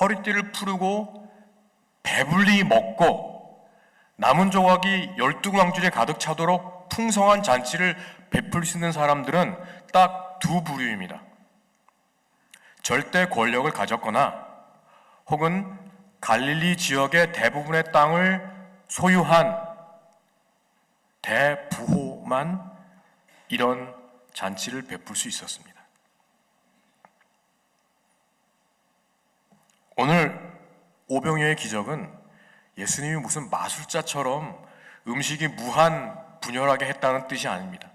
허리띠를 푸르고 배불리 먹고 남은 조각이 12광주에 가득 차도록 풍성한 잔치를 베풀 수 있는 사람들은 딱 두 부류입니다. 절대 권력을 가졌거나 혹은 갈릴리 지역의 대부분의 땅을 소유한 대부호만 이런 잔치를 베풀 수 있었습니다. 오늘 오병이어의 기적은 예수님이 무슨 마술자처럼 음식이 무한 분열하게 했다는 뜻이 아닙니다.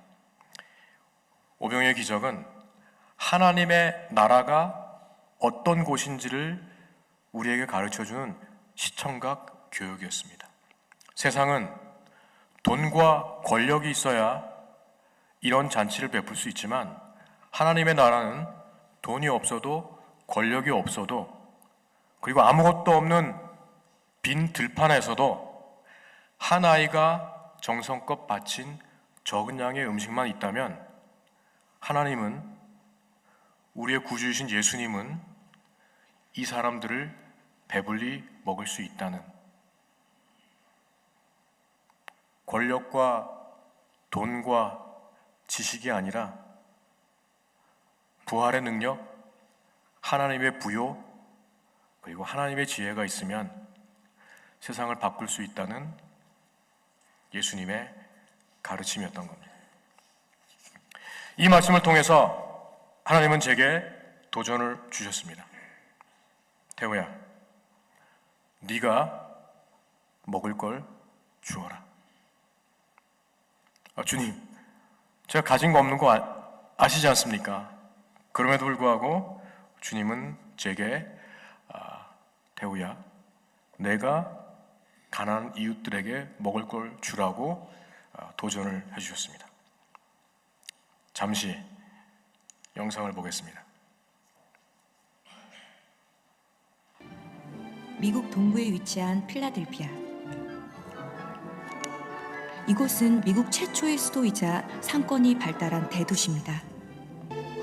오병이어의 기적은 하나님의 나라가 어떤 곳인지를 우리에게 가르쳐주는 시청각 교육이었습니다. 세상은 돈과 권력이 있어야 이런 잔치를 베풀 수 있지만 하나님의 나라는 돈이 없어도 권력이 없어도 그리고 아무것도 없는 빈 들판에서도 한 아이가 정성껏 바친 적은 양의 음식만 있다면 하나님은 우리의 구주이신 예수님은 이 사람들을 배불리 먹을 수 있다는 권력과 돈과 지식이 아니라 부활의 능력, 하나님의 부요, 그리고 하나님의 지혜가 있으면 세상을 바꿀 수 있다는 예수님의 가르침이었던 겁니다. 이 말씀을 통해서 하나님은 제게 도전을 주셨습니다. 태호야, 네가 먹을 걸 주어라. 주님, 제가 가진 거 없는 거 아시지 않습니까? 그럼에도 불구하고 주님은 제게 태호야, 내가 가난한 이웃들에게 먹을 걸 주라고 도전을 해주셨습니다. 잠시 영상을 보겠습니다. 미국 동부에 위치한 필라델피아. 이곳은 미국 최초의 수도이자 상권이 발달한 대도시입니다.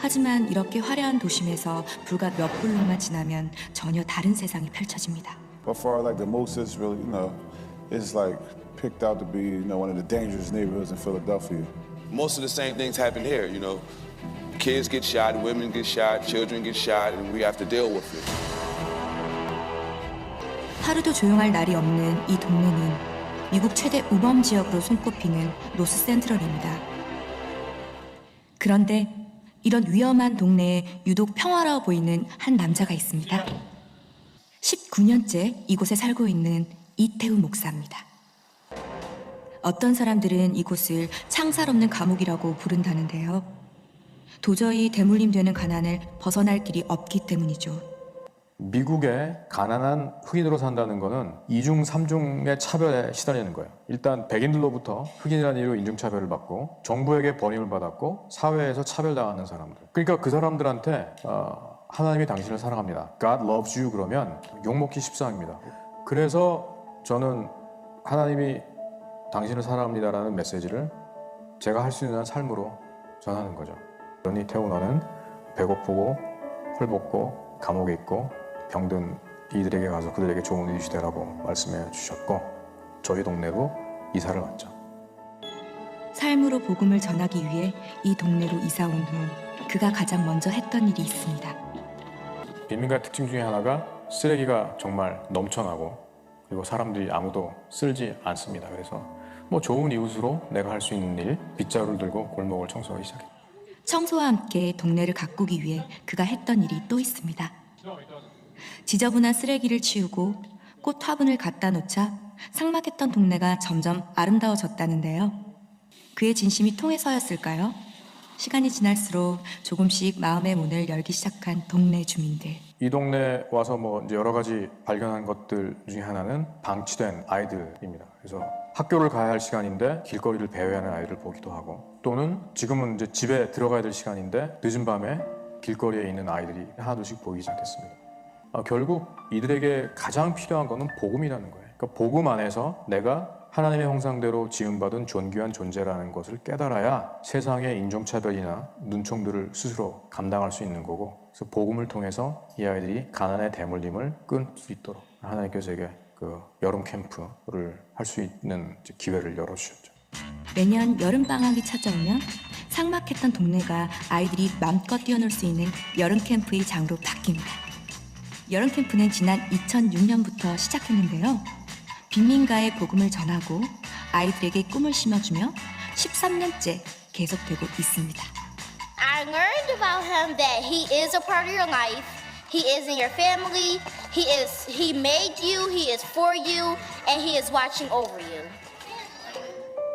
하지만 이렇게 화려한 도심에서 불과 몇 블록만 지나면 전혀 다른 세상이 펼쳐집니다. But far like the Moses, really, it's like picked out to be, one of the dangerous neighborhoods in Philadelphia. Most of the same things happen here, Kids get shot, women get shot, children get shot, and we have to deal with it. 하루도 조용할 날이 없는 이 동네는 미국 최대 우범 지역으로 손꼽히는 노스 센트럴입니다. 그런데 이런 위험한 동네에 유독 평화로워 보이는 한 남자가 있습니다. 19년째 이곳에 살고 있는 이태우 목사입니다. 어떤 사람들은 이곳을 창살 없는 감옥이라고 부른다는데요. 도저히 대물림되는 가난을 벗어날 길이 없기 때문이죠. 미국에 가난한 흑인으로 산다는 거는 이중 삼중의 차별에 시달리는 거예요. 일단 백인들로부터 흑인이라는 이유로 인종차별을 받고 정부에게 버림을 받았고 사회에서 차별당하는 사람들. 그러니까 그 사람들한테 하나님이 당신을 사랑합니다. God loves you 그러면 욕먹기 십상입니다. 그래서 저는 하나님이 당신을 사랑합니다라는 메시지를 제가 할 수 있는 삶으로 전하는 거죠. 그러니 태우 너는 배고프고 헐벗고 감옥에 있고 병든 이들에게 가서 그들에게 좋은 이웃이 되라고 말씀해 주셨고 저희 동네로 이사를 왔죠. 삶으로 복음을 전하기 위해 이 동네로 이사 온 후 그가 가장 먼저 했던 일이 있습니다. 빈민가의 특징 중에 하나가 쓰레기가 정말 넘쳐나고 그리고 사람들이 아무도 쓸지 않습니다. 그래서 뭐 좋은 이웃으로 내가 할 수 있는 일, 빗자루를 들고 골목을 청소하기 시작했죠. 청소와 함께 동네를 가꾸기 위해 그가 했던 일이 또 있습니다. 지저분한 쓰레기를 치우고 꽃 화분을 갖다 놓자 삭막했던 동네가 점점 아름다워졌다는데요. 그의 진심이 통해서였을까요? 시간이 지날수록 조금씩 마음의 문을 열기 시작한 동네 주민들. 이 동네 와서 뭐 이제 여러 가지 발견한 것들 중에 하나는 방치된 아이들입니다. 그래서 학교를 가야 할 시간인데 길거리를 배회하는 아이를 보기도 하고 또는 지금은 이제 집에 들어가야 될 시간인데 늦은 밤에 길거리에 있는 아이들이 하나둘씩 보이기 시작했습니다. 결국 이들에게 가장 필요한 것은 복음이라는 거예요. 그러니까 복음 안에서 내가 하나님의 형상대로 지음받은 존귀한 존재라는 것을 깨달아야 세상의 인종차별이나 눈총들을 스스로 감당할 수 있는 거고 그래서 복음을 통해서 이 아이들이 가난의 대물림을 끊을 수 있도록 하나님께서 제게 그 여름 캠프를 할 수 있는 기회를 열어주셨죠. 매년 여름방학이 찾아오면 삭막했던 동네가 아이들이 마음껏 뛰어놀 수 있는 여름 캠프의 장으로 바뀝니다. 여름 캠프는 지난 2006년부터 시작했는데요. 빈민가의 복음을 전하고 아이들에게 꿈을 심어주며 13년째 계속되고 있습니다. I learned about him that he is a part of your life. He is in your family. He made you. He is for you, and he is watching over you.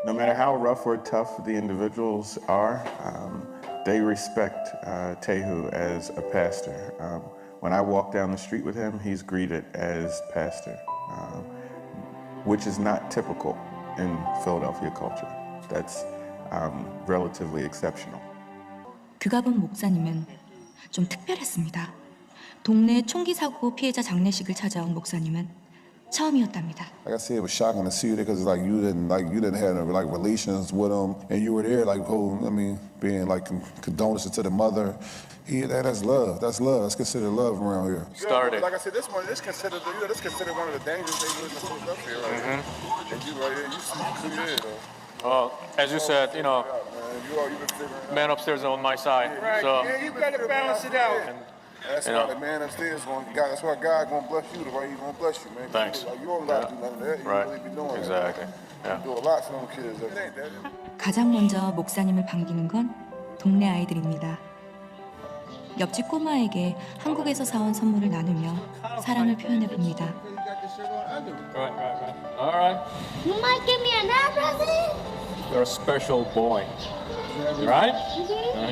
No matter how rough or tough the individuals are, they respect Tehu as a pastor. When I walk down the street with him, he's greeted as pastor, which is not typical in Philadelphia culture. That's relatively exceptional. 그가 본 목사님은 좀 특별했습니다. 동네 총기 사고 피해자 장례식을 찾아온 목사님은 처음이었답니다. Like I said, it was shocking to see you there because like you didn't have like relations with him, and you were there being like condolences to the mother. That's love. That's love. That's considered love around here. Started. Like I said, this considered one of the dangerous neighborhoods in Philadelphia, right? And you right here, you see though. As you said, you know, man upstairs on my side. Right. So, yeah, you better balance it out. That's You why know. the man upstairs that's why God gonna bless you the way He's gonna bless you, man. Thanks. Like, you don't gotta do none of that. You right. really be doing Exactly. that. Yeah. You do a lot for them kids. It ain't that. 가장 먼저 목사님을 반기는 건 동네 아이들입니다. 옆집 꼬마에게 한국에서 사온 선물을 나누며 사랑을 표현해 봅니다. All right. You might give me another present. You're a special boy. You right?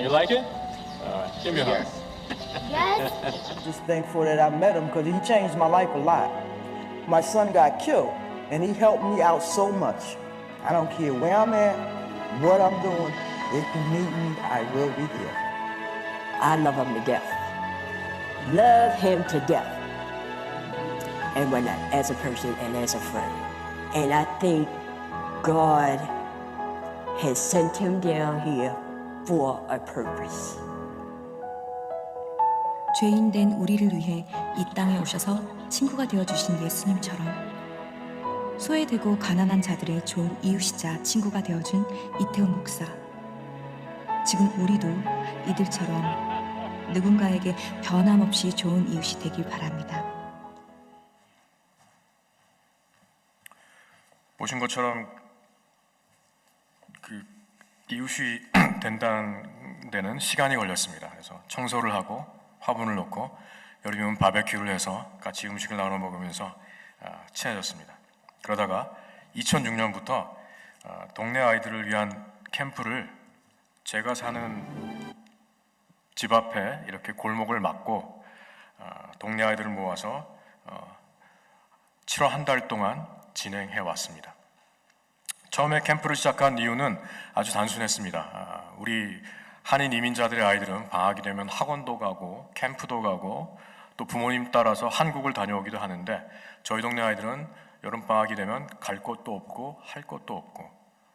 You like it? All right. Give me a hug. Yes. Just thankful that I met him because he changed my life a lot. My son got killed and he helped me out so much. I don't care where I'm at, what I'm doing. If you need me, I will be here. I love him to death. Love him to death. And when as a person and as a friend. And I think God has sent him down here for a purpose. 죄인된 우리를 위해 이 땅에 오셔서 친구가 되어주신 예수님처럼 소외되고 가난한 자들의 좋은 이웃이자 친구가 되어준 이태훈 목사. 지금 우리도 이들처럼 누군가에게 변함없이 좋은 이웃이 되길 바랍니다. 보신 것처럼 그 이웃이 된다는 데는 시간이 걸렸습니다. 그래서 청소를 하고 화분을 놓고 여름이면 바베큐를 해서 같이 음식을 나눠 먹으면서 친해졌습니다. 그러다가 2006년부터 동네 아이들을 위한 캠프를 제가 사는 집 앞에 이렇게 골목을 막고 동네 아이들을 모아서 7월 한 달 동안 진행해 왔습니다. 처음에 캠프를 시작한 이유는 아주 단순했습니다. 우리 한인 이민자들의 아이들은 방학이 되면 학원도 가고 캠프도 가고 또 부모님 따라서 한국을 다녀오기도 하는데 저희 동네 아이들은 여름방학이 되면 갈 곳도 없고 할 것도 없고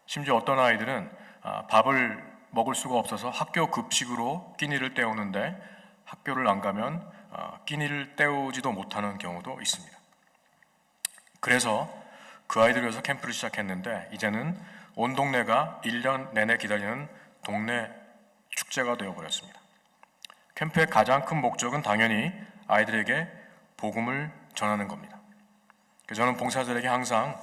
심지어 어떤 아이들은 밥을 먹을 수가 없어서 학교 급식으로 끼니를 때우는데 학교를 안 가면 끼니를 때우지도 못하는 경우도 있습니다. 그래서 그 아이들을 위해서 캠프를 시작했는데 이제는 온 동네가 1년 내내 기다리는 동네 축제가 되어버렸습니다. 캠프의 가장 큰 목적은 당연히 아이들에게 복음을 전하는 겁니다. 그래서 저는 봉사자들에게 항상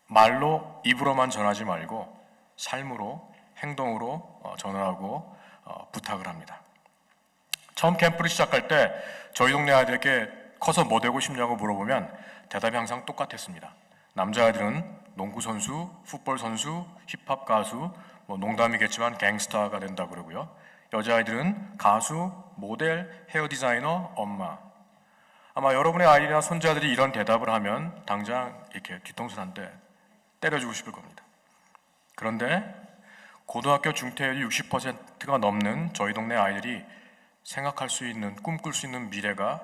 말로 입으로만 전하지 말고 삶으로 행동으로 전하라고 부탁을 합니다. 처음 캠프를 시작할 때 저희 동네 아이들에게 커서 뭐 되고 싶냐고 물어보면 대답이 항상 똑같았습니다. 남자아이들은 농구선수, 풋볼선수, 힙합 가수, 뭐 농담이겠지만 갱스타가 된다고 그러고요. 여자아이들은 가수, 모델, 헤어 디자이너, 엄마. 아마 여러분의 아이나 손자들이 이런 대답을 하면 당장 이렇게 뒤통수 한 대 때려주고 싶을 겁니다. 그런데 고등학교 중퇴율이 60%가 넘는 저희 동네 아이들이 생각할 수 있는, 꿈꿀 수 있는 미래가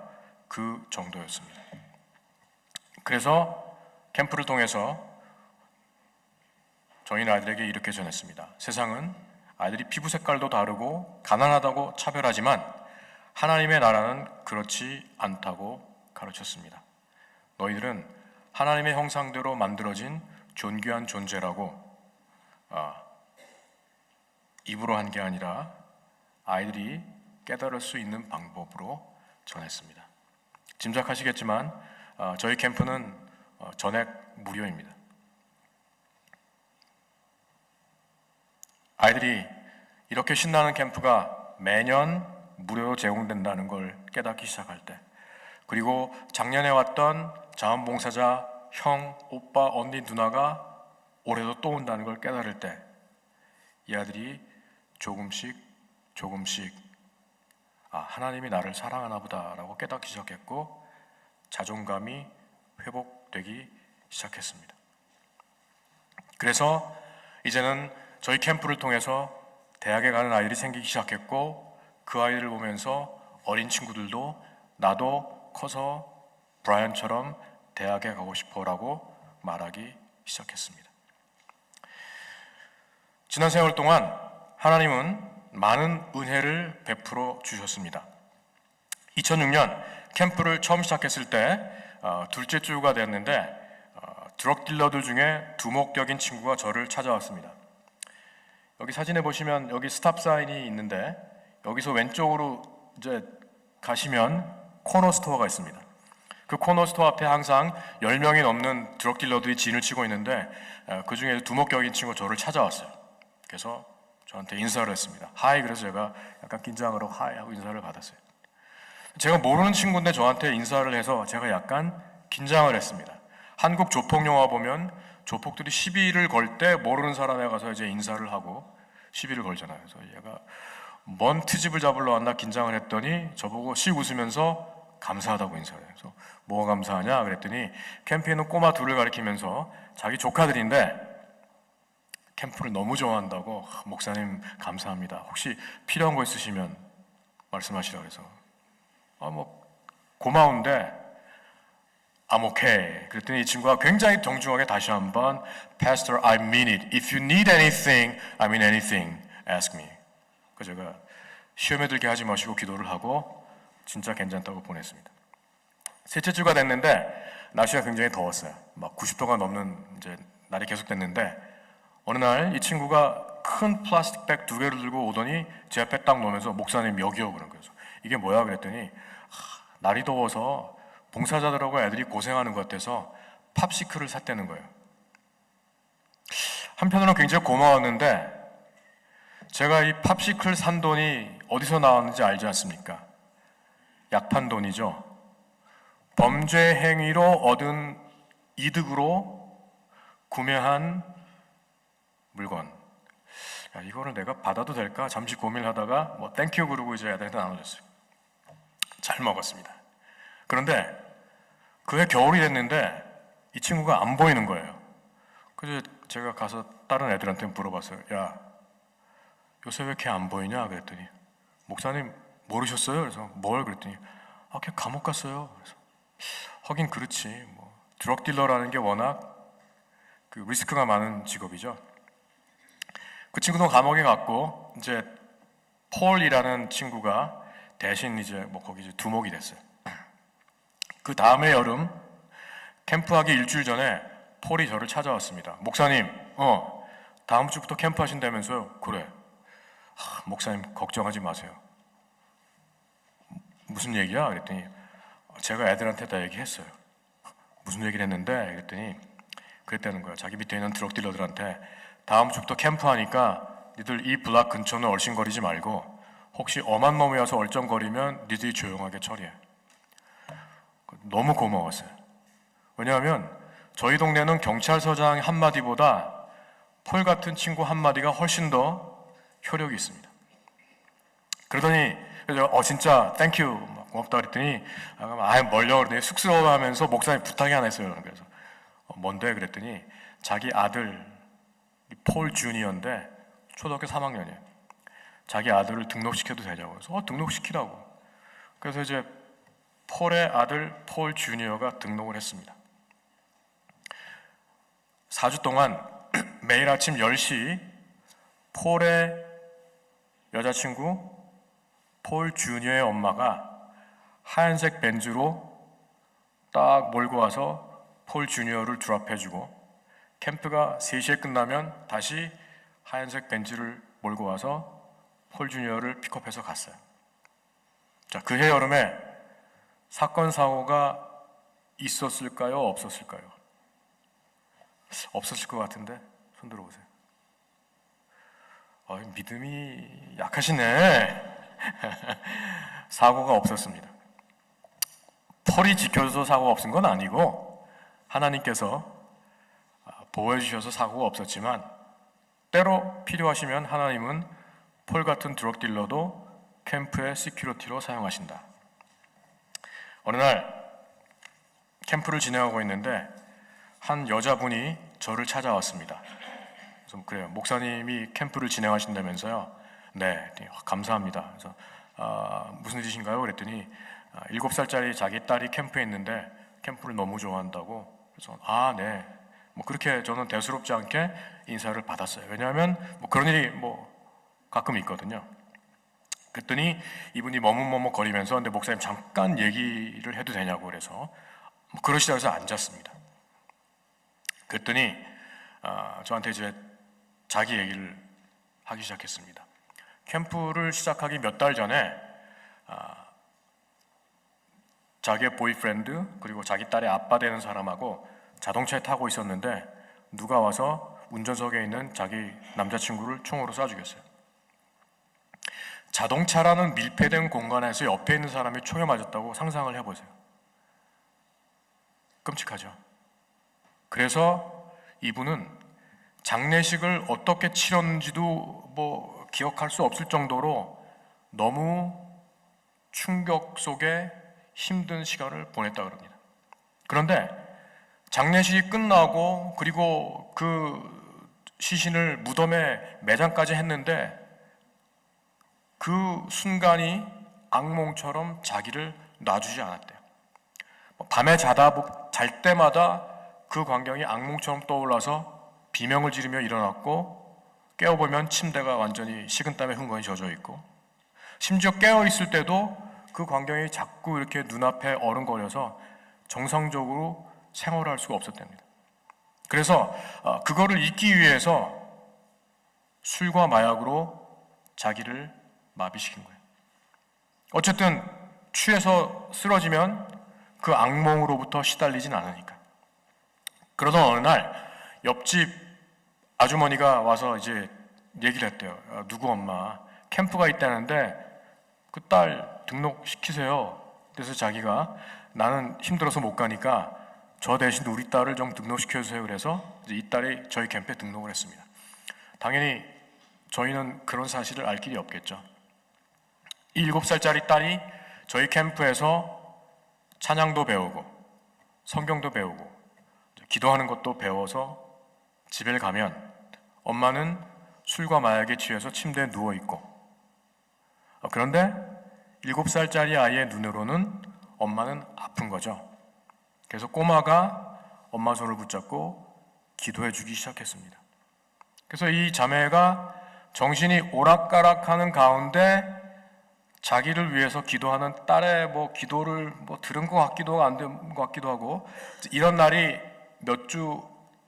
그 정도였습니다. 그래서 캠프를 통해서 저희는 아이들에게 이렇게 전했습니다. 세상은 아이들이 피부 색깔도 다르고 가난하다고 차별하지만 하나님의 나라는 그렇지 않다고 가르쳤습니다. 너희들은 하나님의 형상대로 만들어진 존귀한 존재라고 입으로 한 게 아니라 아이들이 깨달을 수 있는 방법으로 전했습니다. 짐작하시겠지만 저희 캠프는 전액 무료입니다. 아이들이 이렇게 신나는 캠프가 매년 무료로 제공된다는 걸 깨닫기 시작할 때, 그리고 작년에 왔던 자원봉사자 형, 오빠, 언니, 누나가 올해도 또 온다는 걸 깨달을 때 이 아들이 조금씩 하나님이 나를 사랑하나 보다라고 깨닫기 시작했고 자존감이 회복되기 시작했습니다. 그래서 이제는 저희 캠프를 통해서 대학에 가는 아이들이 생기기 시작했고 그 아이들을 보면서 어린 친구들도 나도 커서 브라이언처럼 대학에 가고 싶어라고 말하기 시작했습니다. 지난 세월 동안 하나님은 많은 은혜를 베풀어 주셨습니다. 2006년 캠프를 처음 시작했을 때 둘째 주가 됐는데 드럭 딜러들 중에 두목격인 친구가 저를 찾아왔습니다. 여기 사진에 보시면 여기 스탑 사인이 있는데 여기서 왼쪽으로 이제 가시면 코너 스토어가 있습니다. 그 코너 스토어 앞에 항상 10명이 넘는 드럭 딜러들이 진을 치고 있는데 그 중에 두목격인 친구가 저를 찾아왔어요. 그래서 저한테 인사를 했습니다. 하이. 그래서 제가 약간 긴장으로 하이 하고 인사를 받았어요. 제가 모르는 친구인데 저한테 인사를 해서 제가 약간 긴장을 했습니다. 한국 조폭 영화 보면 조폭들이 시비를 걸 때 모르는 사람에 가서 이제 인사를 하고 시비를 걸잖아요. 그래서 얘가 뭔 트집을 잡으러 왔나 긴장을 했더니 저보고 씩 웃으면서 감사하다고 인사를 해요. 그래서 뭐가 감사하냐 그랬더니 캠프에 있는 꼬마 둘을 가리키면서 자기 조카들인데 캠프를 너무 좋아한다고 목사님 감사합니다. 혹시 필요한 거 있으시면 말씀하시라 그래서 뭐 고마운데 I'm okay. 그랬더니 이 친구가 굉장히 정중하게 다시 한번 Pastor, I mean it. If you need anything, I mean anything. Ask me. 그래서 제가 시험에 들게 하지 마시고 기도를 하고 진짜 괜찮다고 보냈습니다. 셋째 주가 됐는데 날씨가 굉장히 더웠어요. 막 90도가 넘는 이제 날이 계속 됐는데 어느 날 이 친구가 큰 플라스틱 백 2개를 들고 오더니 제 앞에 딱 놓으면서 목사님 여기요 그런 거예요. 이게 뭐야 그랬더니 날이 더워서 봉사자들하고 애들이 고생하는 것 같아서 팝시클을 샀다는 거예요. 한편으로는 굉장히 고마웠는데 제가 이 팝시클 산 돈이 어디서 나왔는지 알지 않습니까? 약판 돈이죠. 범죄 행위로 얻은 이득으로 구매한 물건. 야, 이거를 내가 받아도 될까? 잠시 고민하다가 뭐 땡큐 그러고 이제 애들한테 나눠줬어요. 잘 먹었습니다. 그런데 그해 겨울이 됐는데 이 친구가 안 보이는 거예요. 그래서 제가 가서 다른 애들한테 물어봤어요. 야, 요새 왜 걔 안 보이냐? 그랬더니 목사님 모르셨어요? 그래서 뭘? 그랬더니 걔 감옥 갔어요. 그래서 하긴 그렇지. 뭐 드럭 딜러라는 게 워낙 그 리스크가 많은 직업이죠. 그 친구도 감옥에 갔고 이제 폴이라는 친구가 대신 이제 뭐 거기 이제 두목이 됐어요. 그 다음에 여름 캠프하기 일주일 전에 폴이 저를 찾아왔습니다. 목사님, 다음 주부터 캠프 하신다면서요? 그래. 목사님 걱정하지 마세요. 무슨 얘기야? 그랬더니 제가 애들한테 다 얘기했어요. 무슨 얘기를 했는데 그랬더니 그랬다는 거야. 자기 밑에 있는 드럭 딜러들한테 다음 주부터 캠프 하니까 니들 이 블락 근처는 얼씬거리지 말고 혹시 엄한 놈이 와서 얼쩡거리면 니들이 조용하게 처리해. 너무 고마웠어요. 왜냐하면 저희 동네는 경찰서장 한마디보다 폴 같은 친구 한마디가 훨씬 더 효력이 있습니다. 그러더니 진짜 땡큐 고맙다 그랬더니 멀려 그러더니 쑥스러워하면서 목사님 부탁이 하나 있어요. 그래서 뭔데 그랬더니 자기 아들 폴 주니어인데 초등학교 3학년이에요. 자기 아들을 등록시켜도 되냐고. 그래서 등록시키라고. 그래서 이제 폴의 아들 폴 주니어가 등록을 했습니다. 4주 동안 매일 아침 10시 폴의 여자친구 폴 주니어의 엄마가 하얀색 벤츠로 딱 몰고 와서 폴 주니어를 드랍해주고 캠프가 3시에 끝나면 다시 하얀색 벤츠를 몰고 와서 폴 주니어를 픽업해서 갔어요. 자, 그해 여름에 사건 사고가 있었을까요? 없었을까요? 없었을 것 같은데 손 들어보세요. 믿음이 약하시네. 사고가 없었습니다. 폴이 지켜줘서 사고가 없은 건 아니고 하나님께서 보호해 주셔서 사고가 없었지만 때로 필요하시면 하나님은 폴 같은 드럭 딜러도 캠프의 시큐리티로 사용하신다. 어느 날 캠프를 진행하고 있는데 한 여자분이 저를 찾아왔습니다. 그래서 그래요. 목사님이 캠프를 진행하신다면서요? 네, 감사합니다. 그래서 무슨 일이신가요? 그랬더니 7살짜리 자기 딸이 캠프에 있는데 캠프를 너무 좋아한다고. 그래서 네. 뭐 그렇게 저는 대수롭지 않게 인사를 받았어요. 왜냐하면 뭐 그런 일이 뭐 가끔 있거든요. 그랬더니 이분이 머뭇머뭇거리면서 근데 목사님 잠깐 얘기를 해도 되냐고 그래서 뭐 그러시다 해서 앉았습니다. 그랬더니 저한테 이제 자기 얘기를 하기 시작했습니다. 캠프를 시작하기 몇 달 전에 자기의 보이프렌드 그리고 자기 딸의 아빠 되는 사람하고 자동차에 타고 있었는데 누가 와서 운전석에 있는 자기 남자친구를 총으로 쏴 죽였어요. 자동차라는 밀폐된 공간에서 옆에 있는 사람이 총에 맞았다고 상상을 해보세요. 끔찍하죠. 그래서 이분은 장례식을 어떻게 치렀는지도 뭐 기억할 수 없을 정도로 너무 충격 속에 힘든 시간을 보냈다고 합니다. 그런데 장례식이 끝나고 그리고 그 시신을 무덤에 매장까지 했는데 그 순간이 악몽처럼 자기를 놔주지 않았대요. 밤에 잘 때마다 그 광경이 악몽처럼 떠올라서 비명을 지르며 일어났고 깨어보면 침대가 완전히 식은땀에 흥건히 젖어 있고 심지어 깨어있을 때도 그 광경이 자꾸 이렇게 눈앞에 어른거려서 정상적으로 생활할 수가 없었답니다. 그래서 그거를 잊기 위해서 술과 마약으로 자기를 마비시킨 거예요. 어쨌든 취해서 쓰러지면 그 악몽으로부터 시달리진 않으니까. 그러던 어느 날 옆집 아주머니가 와서 이제 얘기를 했대요. 누구 엄마 캠프가 있다는데 그 딸 등록시키세요. 그래서 자기가 나는 힘들어서 못 가니까 저 대신 우리 딸을 좀 등록시켜주세요. 그래서 이제 이 딸이 저희 캠프에 등록을 했습니다. 당연히 저희는 그런 사실을 알 길이 없겠죠. 7살짜리 딸이 저희 캠프에서 찬양도 배우고 성경도 배우고 기도하는 것도 배워서 집에 가면 엄마는 술과 마약에 취해서 침대에 누워있고, 그런데 7살짜리 아이의 눈으로는 엄마는 아픈 거죠. 그래서 꼬마가 엄마 손을 붙잡고 기도해 주기 시작했습니다. 그래서 이 자매가 정신이 오락가락하는 가운데 자기를 위해서 기도하는 딸의 기도를 들은 것 같기도 하고 안 된 것 같기도 하고, 이런 날이 몇 주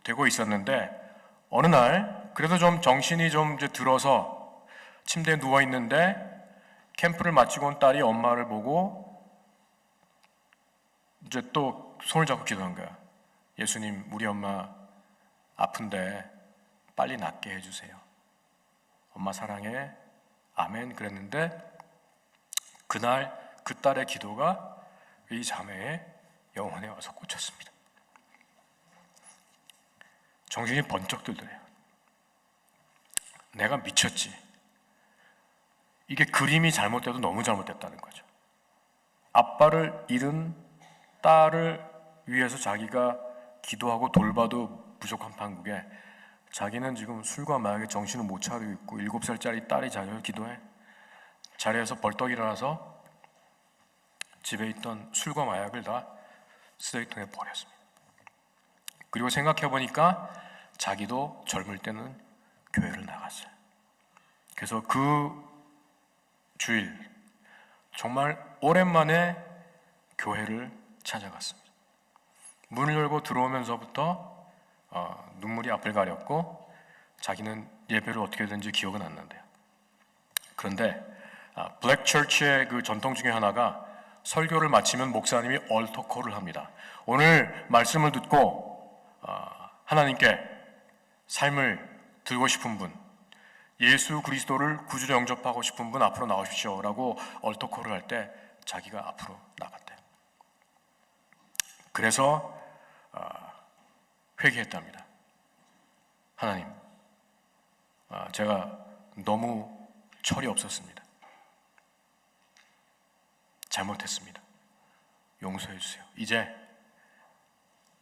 되고 있었는데, 어느 날 그래도 좀 정신이 좀 이제 들어서 침대에 누워 있는데 캠프를 마치고 온 딸이 엄마를 보고 이제 또 손을 잡고 기도한 거야. 예수님, 우리 엄마 아픈데 빨리 낫게 해주세요. 엄마 사랑해. 아멘. 그랬는데 그날 그 딸의 기도가 이 자매의 영혼에 와서 꽂혔습니다. 정신이 번쩍 들더래요. 내가 미쳤지. 이게 그림이 잘못돼도 너무 잘못됐다는 거죠. 아빠를 잃은 딸을 위해서 자기가 기도하고 돌봐도 부족한 판국에 자기는 지금 술과 마약에 정신을 못 차리고 있고 7살짜리 딸이 자기를 기도해. 자리에서 벌떡 일어나서 집에 있던 술과 마약을 다 쓰레기통에 버렸습니다. 그리고 생각해보니까 자기도 젊을 때는 교회를 나갔어요. 그래서 그 주일 정말 오랜만에 교회를 찾아갔습니다. 문을 열고 들어오면서부터 눈물이 앞을 가렸고 자기는 예배를 어떻게 했는지 기억은 안 난대요. 그런데 블랙 처치의 그 전통 중에 하나가 설교를 마치면 목사님이 얼터콜을 합니다. 오늘 말씀을 듣고 하나님께 삶을 들고 싶은 분, 예수 그리스도를 구주로 영접하고 싶은 분 앞으로 나오십시오 라고 얼터콜을 할 때 자기가 앞으로 나갔대요. 그래서 회개했답니다. 하나님, 제가 너무 철이 없었습니다. 잘못했습니다. 용서해 주세요. 이제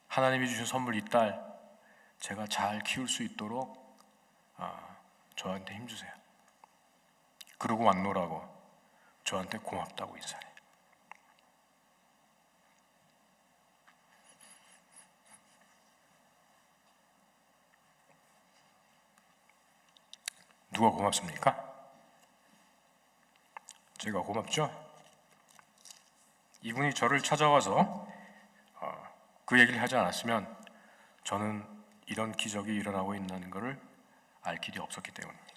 하나님이 주신 선물 이 딸 제가 잘 키울 수 있도록 저한테 힘주세요. 그러고 왔노라고 저한테 고맙다고 인사해. 누가 고맙습니까? 제가 고맙죠? 이분이 저를 찾아와서 그 얘기를 하지 않았으면 저는 이런 기적이 일어나고 있다는 것을 알 길이 없었기 때문입니다.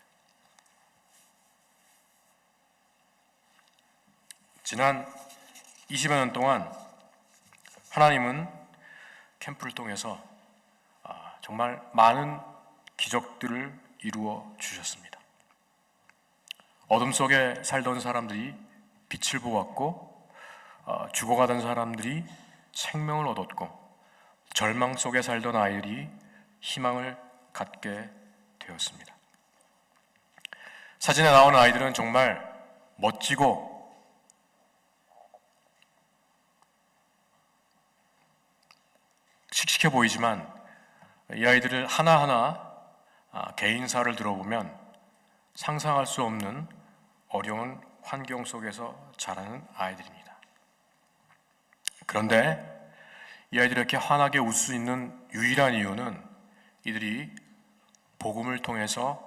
지난 20여 년 동안 하나님은 캠프를 통해서 정말 많은 기적들을 이루어 주셨습니다. 어둠 속에 살던 사람들이 빛을 보았고, 죽어가던 사람들이 생명을 얻었고, 절망 속에 살던 아이들이 희망을 갖게 되었습니다. 사진에 나오는 아이들은 정말 멋지고 씩씩해 보이지만 이 아이들을 하나하나 개인사를 들어보면 상상할 수 없는 어려운 환경 속에서 자라는 아이들입니다. 그런데 이 아이들이 이렇게 환하게 웃을 수 있는 유일한 이유는 이들이 복음을 통해서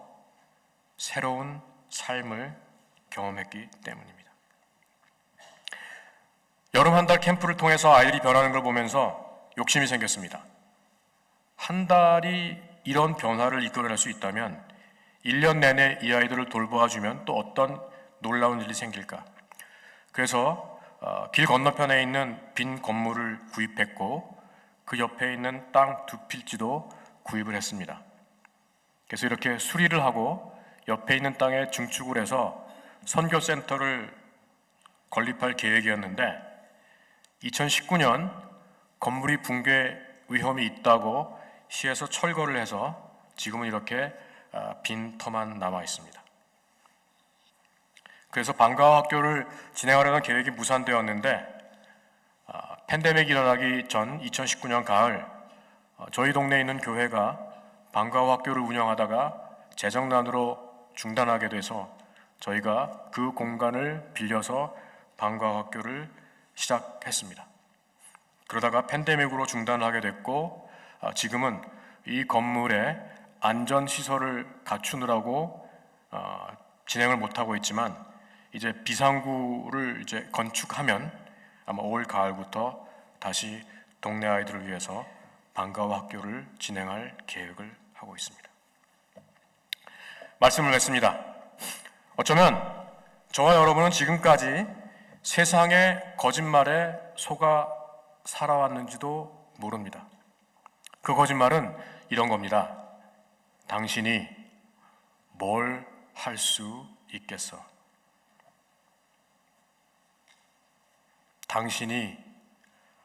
새로운 삶을 경험했기 때문입니다. 여름 한 달 캠프를 통해서 아이들이 변하는 걸 보면서 욕심이 생겼습니다. 한 달이 이런 변화를 이끌어낼 수 있다면 1년 내내 이 아이들을 돌보아주면 또 어떤 놀라운 일이 생길까? 그래서 길 건너편에 있는 빈 건물을 구입했고 그 옆에 있는 땅 2필지도 구입을 했습니다. 그래서 이렇게 수리를 하고 옆에 있는 땅에 증축을 해서 선교센터를 건립할 계획이었는데 2019년 건물이 붕괴 위험이 있다고 시에서 철거를 해서 지금은 이렇게 빈 터만 남아 있습니다. 그래서 방과후 학교를 진행하려는 계획이 무산되었는데 팬데믹이 일어나기 전 2019년 가을 저희 동네에 있는 교회가 방과후 학교를 운영하다가 재정난으로 중단하게 돼서 저희가 그 공간을 빌려서 방과후 학교를 시작했습니다. 그러다가 팬데믹으로 중단하게 됐고 지금은 이 건물에 안전시설을 갖추느라고 진행을 못하고 있지만 이제 비상구를 이제 건축하면 아마 올 가을부터 다시 동네 아이들을 위해서 방과후 학교를 진행할 계획을 하고 있습니다. 말씀을 맺습니다. 어쩌면 저와 여러분은 지금까지 세상의 거짓말에 속아 살아왔는지도 모릅니다. 그 거짓말은 이런 겁니다. 당신이 뭘 할 수 있겠어? 당신이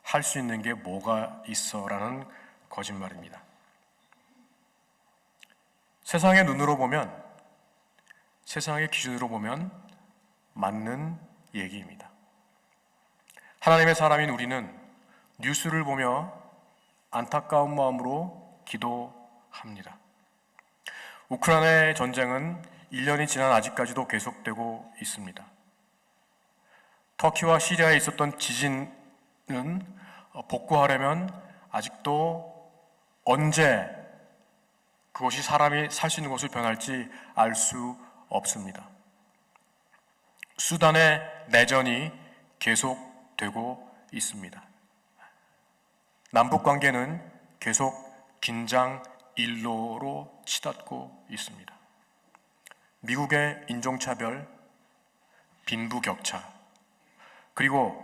할 수 있는 게 뭐가 있어? 라는 거짓말입니다. 세상의 눈으로 보면, 세상의 기준으로 보면 맞는 얘기입니다. 하나님의 사람인 우리는 뉴스를 보며 안타까운 마음으로 기도합니다. 우크라이나의 전쟁은 1년이 지난 아직까지도 계속되고 있습니다. 터키와 시리아에 있었던 지진은 복구하려면 아직도 언제 그것이 사람이 살 수 있는 곳으로 변할지 알 수 없습니다. 수단의 내전이 계속되고 있습니다. 남북 관계는 계속 긴장 일로로 치닫고 있습니다. 미국의 인종차별, 빈부격차, 그리고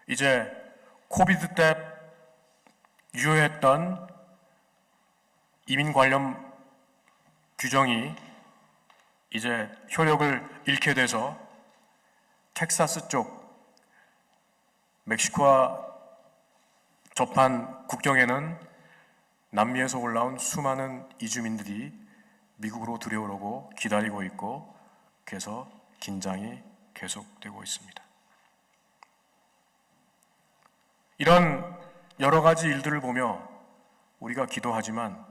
이제 코비드 때 유효했던 이민 관련 규정이 이제 효력을 잃게 돼서 텍사스 쪽 멕시코와 접한 국경에는 남미에서 올라온 수많은 이주민들이 미국으로 들여오려고 기다리고 있고 그래서 긴장이 계속되고 있습니다. 이런 여러 가지 일들을 보며 우리가 기도하지만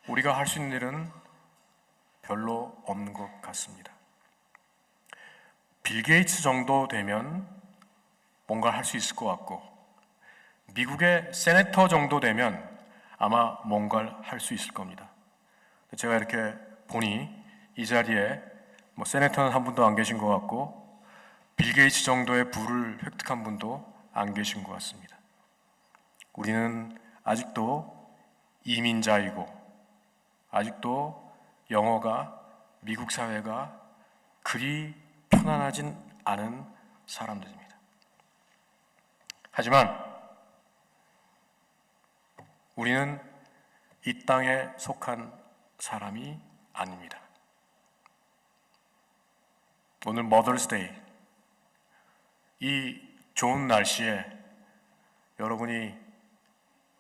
우리가 할 수 있는 일은 별로 없는 것 같습니다. 빌 게이츠 정도 되면 뭔가 할 수 있을 것 같고 미국의 세네터 정도 되면 아마 뭔가를 할 수 있을 겁니다. 제가 이렇게 보니 이 자리에 뭐 세네터는 한 분도 안 계신 것 같고 빌 게이츠 정도의 부를 획득한 분도 안 계신 것 같습니다. 우리는 아직도 이민자이고 아직도 영어가 미국 사회가 그리 편안하진 않은 사람들입니다. 하지만 우리는 이 땅에 속한 사람이 아닙니다. 오늘 머더스데이, 이 좋은 날씨에 여러분이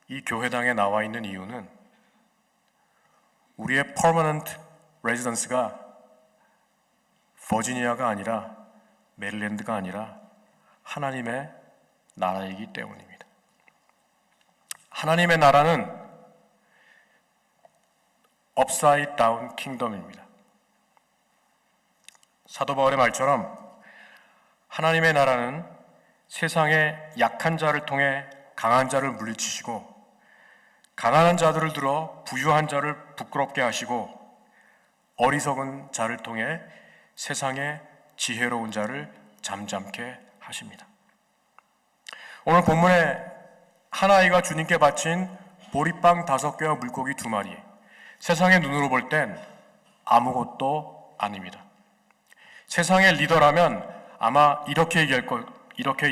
이 교회당에 나와 있는 이유는 우리의 permanent residence가 버지니아가 아니라 메릴랜드가 아니라 하나님의 나라이기 때문입니다. 하나님의 나라는 업사이드 다운 킹덤입니다. 사도 바울의 말처럼 하나님의 나라는 세상의 약한 자를 통해 강한 자를 물리치시고 가난한 자들을 들어 부유한 자를 부끄럽게 하시고 어리석은 자를 통해 세상의 지혜로운 자를 잠잠케 하십니다. 오늘 본문에 한 아이가 주님께 바친 보리빵 5개와 물고기 2마리, 세상의 눈으로 볼 땐 아무것도 아닙니다. 세상의 리더라면 아마 이렇게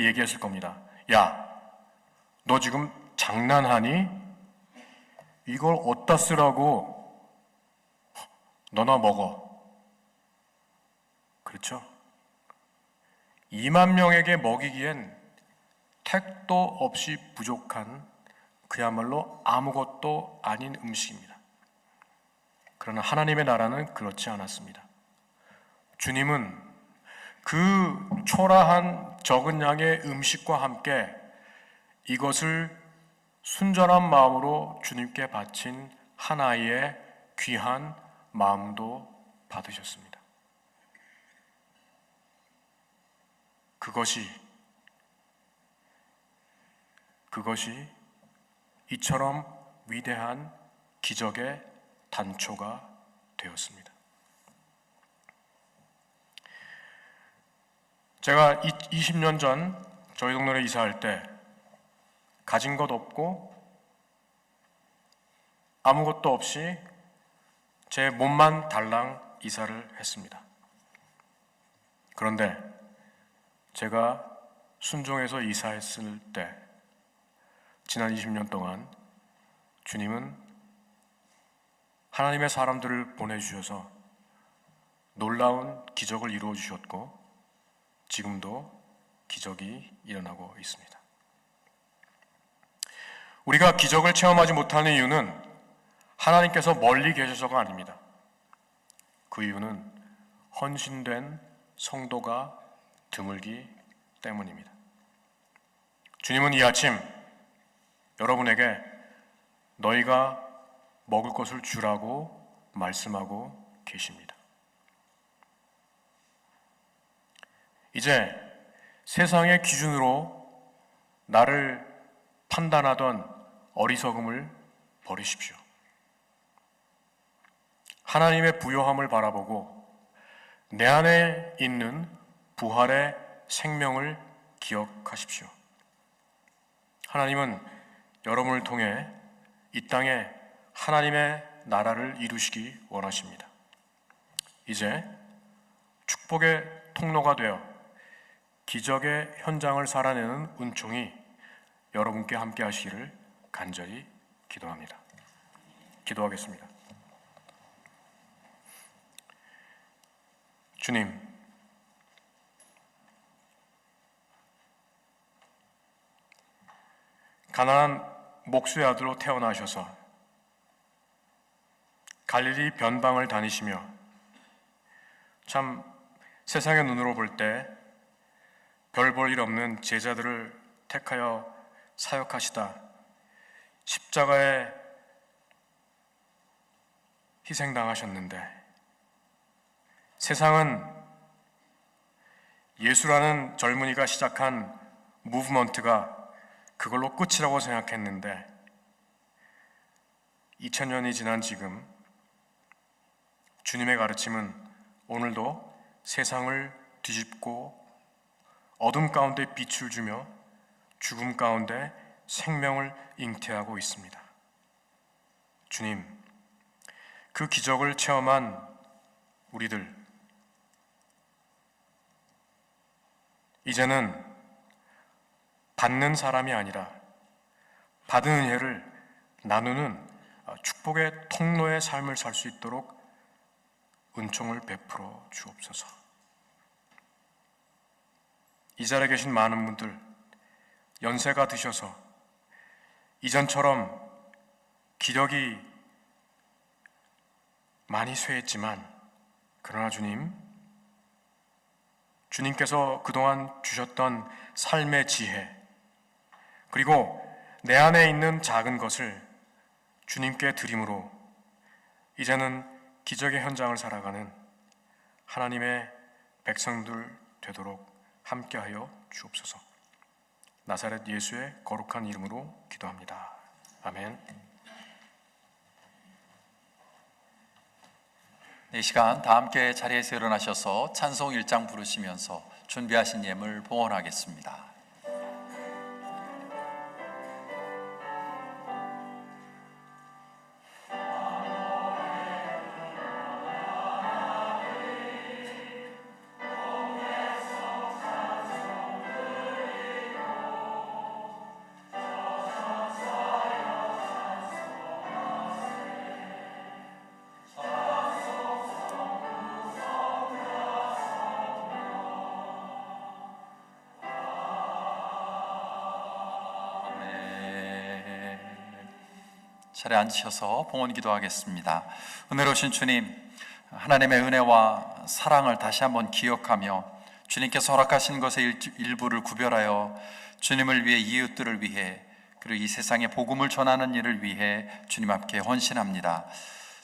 얘기했을 겁니다. 야, 너 지금 장난하니? 이걸 어디다 쓰라고? 너나 먹어. 그렇죠? 2만 명에게 먹이기엔 택도 없이 부족한 그야말로 아무것도 아닌 음식입니다. 그러나 하나님의 나라는 그렇지 않았습니다. 주님은 그 초라한 적은 양의 음식과 함께 이것을 순전한 마음으로 주님께 바친 한 아이의 귀한 마음도 받으셨습니다. 그것이 이처럼 위대한 기적의 단초가 되었습니다. 제가 20년 전 저희 동네로 이사할 때 가진 것 없고 아무것도 없이 제 몸만 달랑 이사를 했습니다. 그런데 제가 순종해서 이사했을 때 지난 20년 동안 주님은 하나님의 사람들을 보내주셔서 놀라운 기적을 이루어 주셨고 지금도 기적이 일어나고 있습니다. 우리가 기적을 체험하지 못하는 이유는 하나님께서 멀리 계셔서가 아닙니다. 그 이유는 헌신된 성도가 드물기 때문입니다. 주님은 이 아침 여러분에게 너희가 먹을 것을 주라고 말씀하고 계십니다. 이제 세상의 기준으로 나를 판단하던 어리석음을 버리십시오. 하나님의 부요함을 바라보고 내 안에 있는 부활의 생명을 기억하십시오. 하나님은 여러분을 통해 이 땅에 하나님의 나라를 이루시기 원하십니다. 이제 축복의 통로가 되어 기적의 현장을 살아내는 은총이 여러분께 함께 하시기를 간절히 기도합니다. 기도하겠습니다. 주님, 가난한 목수의 아들로 태어나셔서 갈릴리 변방을 다니시며 참 세상의 눈으로 볼 때 별 볼 일 없는 제자들을 택하여 사역하시다 십자가에 희생당하셨는데 세상은 예수라는 젊은이가 시작한 무브먼트가 그걸로 끝이라고 생각했는데 2000년이 지난 지금 주님의 가르침은 오늘도 세상을 뒤집고 어둠 가운데 빛을 주며 죽음 가운데 생명을 잉태하고 있습니다. 주님, 그 기적을 체험한 우리들 이제는 받는 사람이 아니라 받은 은혜를 나누는 축복의 통로의 삶을 살 수 있도록 은총을 베풀어 주옵소서. 이 자리에 계신 많은 분들 연세가 드셔서 이전처럼 기력이 많이 쇠했지만 그러나 주님께서 그동안 주셨던 삶의 지혜 그리고 내 안에 있는 작은 것을 주님께 드림으로 이제는 기적의 현장을 살아가는 하나님의 백성들 되도록 함께하여 주옵소서. 나사렛 예수의 거룩한 이름으로 기도합니다. 아멘. 이 시간 다 함께 자리에서 일어나셔서 찬송 1장 부르시면서 준비하신 예물 봉헌하겠습니다. 자리에 앉으셔서 봉헌 기도하겠습니다. 은혜로우신 주님, 하나님의 은혜와 사랑을 다시 한번 기억하며 주님께서 허락하신 것의 일부를 구별하여 주님을 위해, 이웃들을 위해, 그리고 이 세상에 복음을 전하는 일을 위해 주님 앞에 헌신합니다.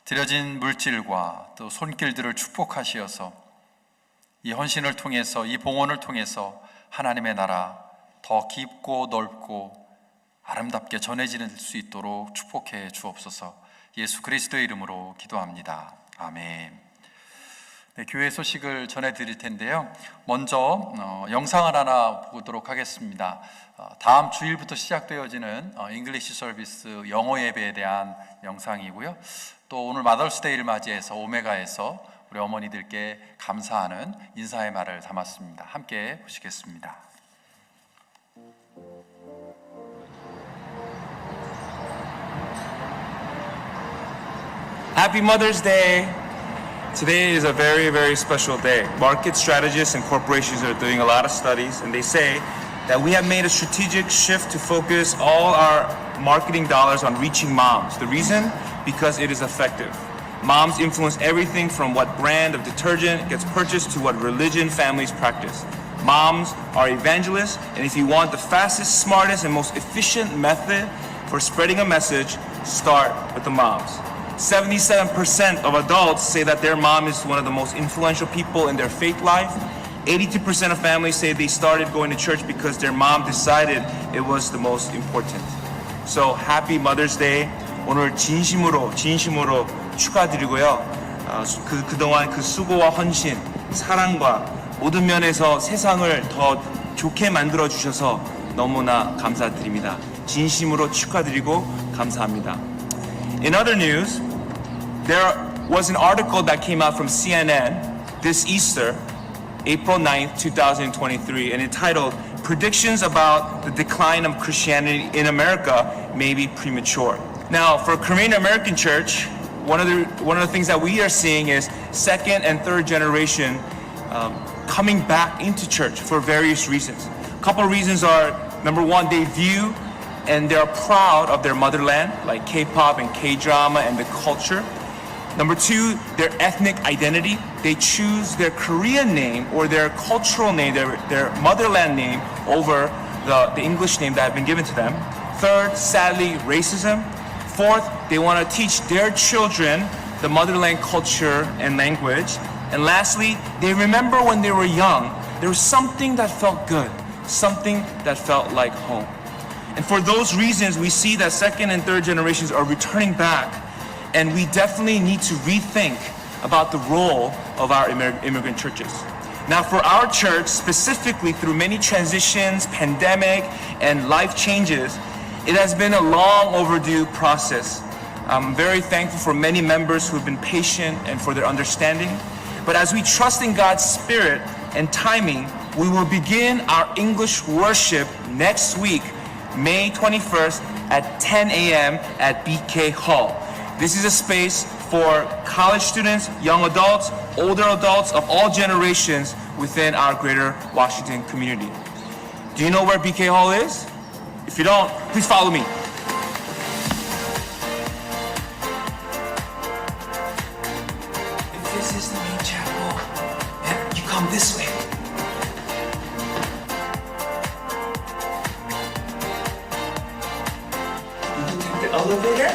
드려진 물질과 또 손길들을 축복하시어서 이 헌신을 통해서, 이 봉헌을 통해서 하나님의 나라 더 깊고 넓고 아름답게 전해질 수 있도록 축복해 주옵소서. 예수 그리스도의 이름으로 기도합니다. 아멘. 네, 교회 소식을 전해드릴 텐데요. 먼저 영상을 하나 보도록 하겠습니다. 다음 주일부터 시작되어지는 잉글리시 서비스 영어 예배에 대한 영상이고요. 또 오늘 마더스데이를 맞이해서 오메가에서 우리 어머니들께 감사하는 인사의 말을 담았습니다. 함께 보시겠습니다. Happy Mother's Day! Today is a very, very special day. Market strategists and corporations are doing a lot of studies, and they say that we have made a strategic shift to focus all our marketing dollars on reaching moms. The reason? Because it is effective. Moms influence everything from what brand of detergent gets purchased to what religion families practice. Moms are evangelists, and if you want the fastest, smartest, and most efficient method for spreading a message, start with the moms. 77% of adults say that their mom is one of the most influential people in their faith life. 82% of families say they started going to church because their mom decided it was the most important. So happy Mother's Day. 오늘 진심으로 축하드리고요. 그동안 그 수고와 헌신, 사랑과 모든 면에서 세상을 더 좋게 만들어 주셔서 너무나 감사드립니다. 진심으로 축하드리고 감사합니다. In other news, there was an article that came out from CNN this Easter, April 9th, 2023, and entitled, Predictions About the Decline of Christianity in America May Be Premature. Now, for Korean American Church, one of the things that we are seeing is second and third generation coming back into church for various reasons. A couple of reasons are, number one, they view and they're proud of their motherland, like K-pop and K-drama and the culture. Number two, their ethnic identity. They choose their Korean name or their cultural name, their motherland name, over the English name that have been given to them. Third, sadly, racism. Fourth, they want to teach their children the motherland culture and language. And lastly, they remember when they were young, there was something that felt good, something that felt like home. And for those reasons, we see that second and third generations are returning back, and we definitely need to rethink about the role of our immigrant churches. Now, for our church, specifically through many transitions, pandemic, and life changes, it has been a long overdue process. I'm very thankful for many members who have been patient and for their understanding. But as we trust in God's Spirit and timing, we will begin our English worship next week, May 21st at 10 a.m. at BK Hall. This is a space for college students, young adults, older adults of all generations within our greater Washington community. Do you know where BK Hall is? If you don't, please follow me. This is the main chapel, and you come this way. You can take the elevator,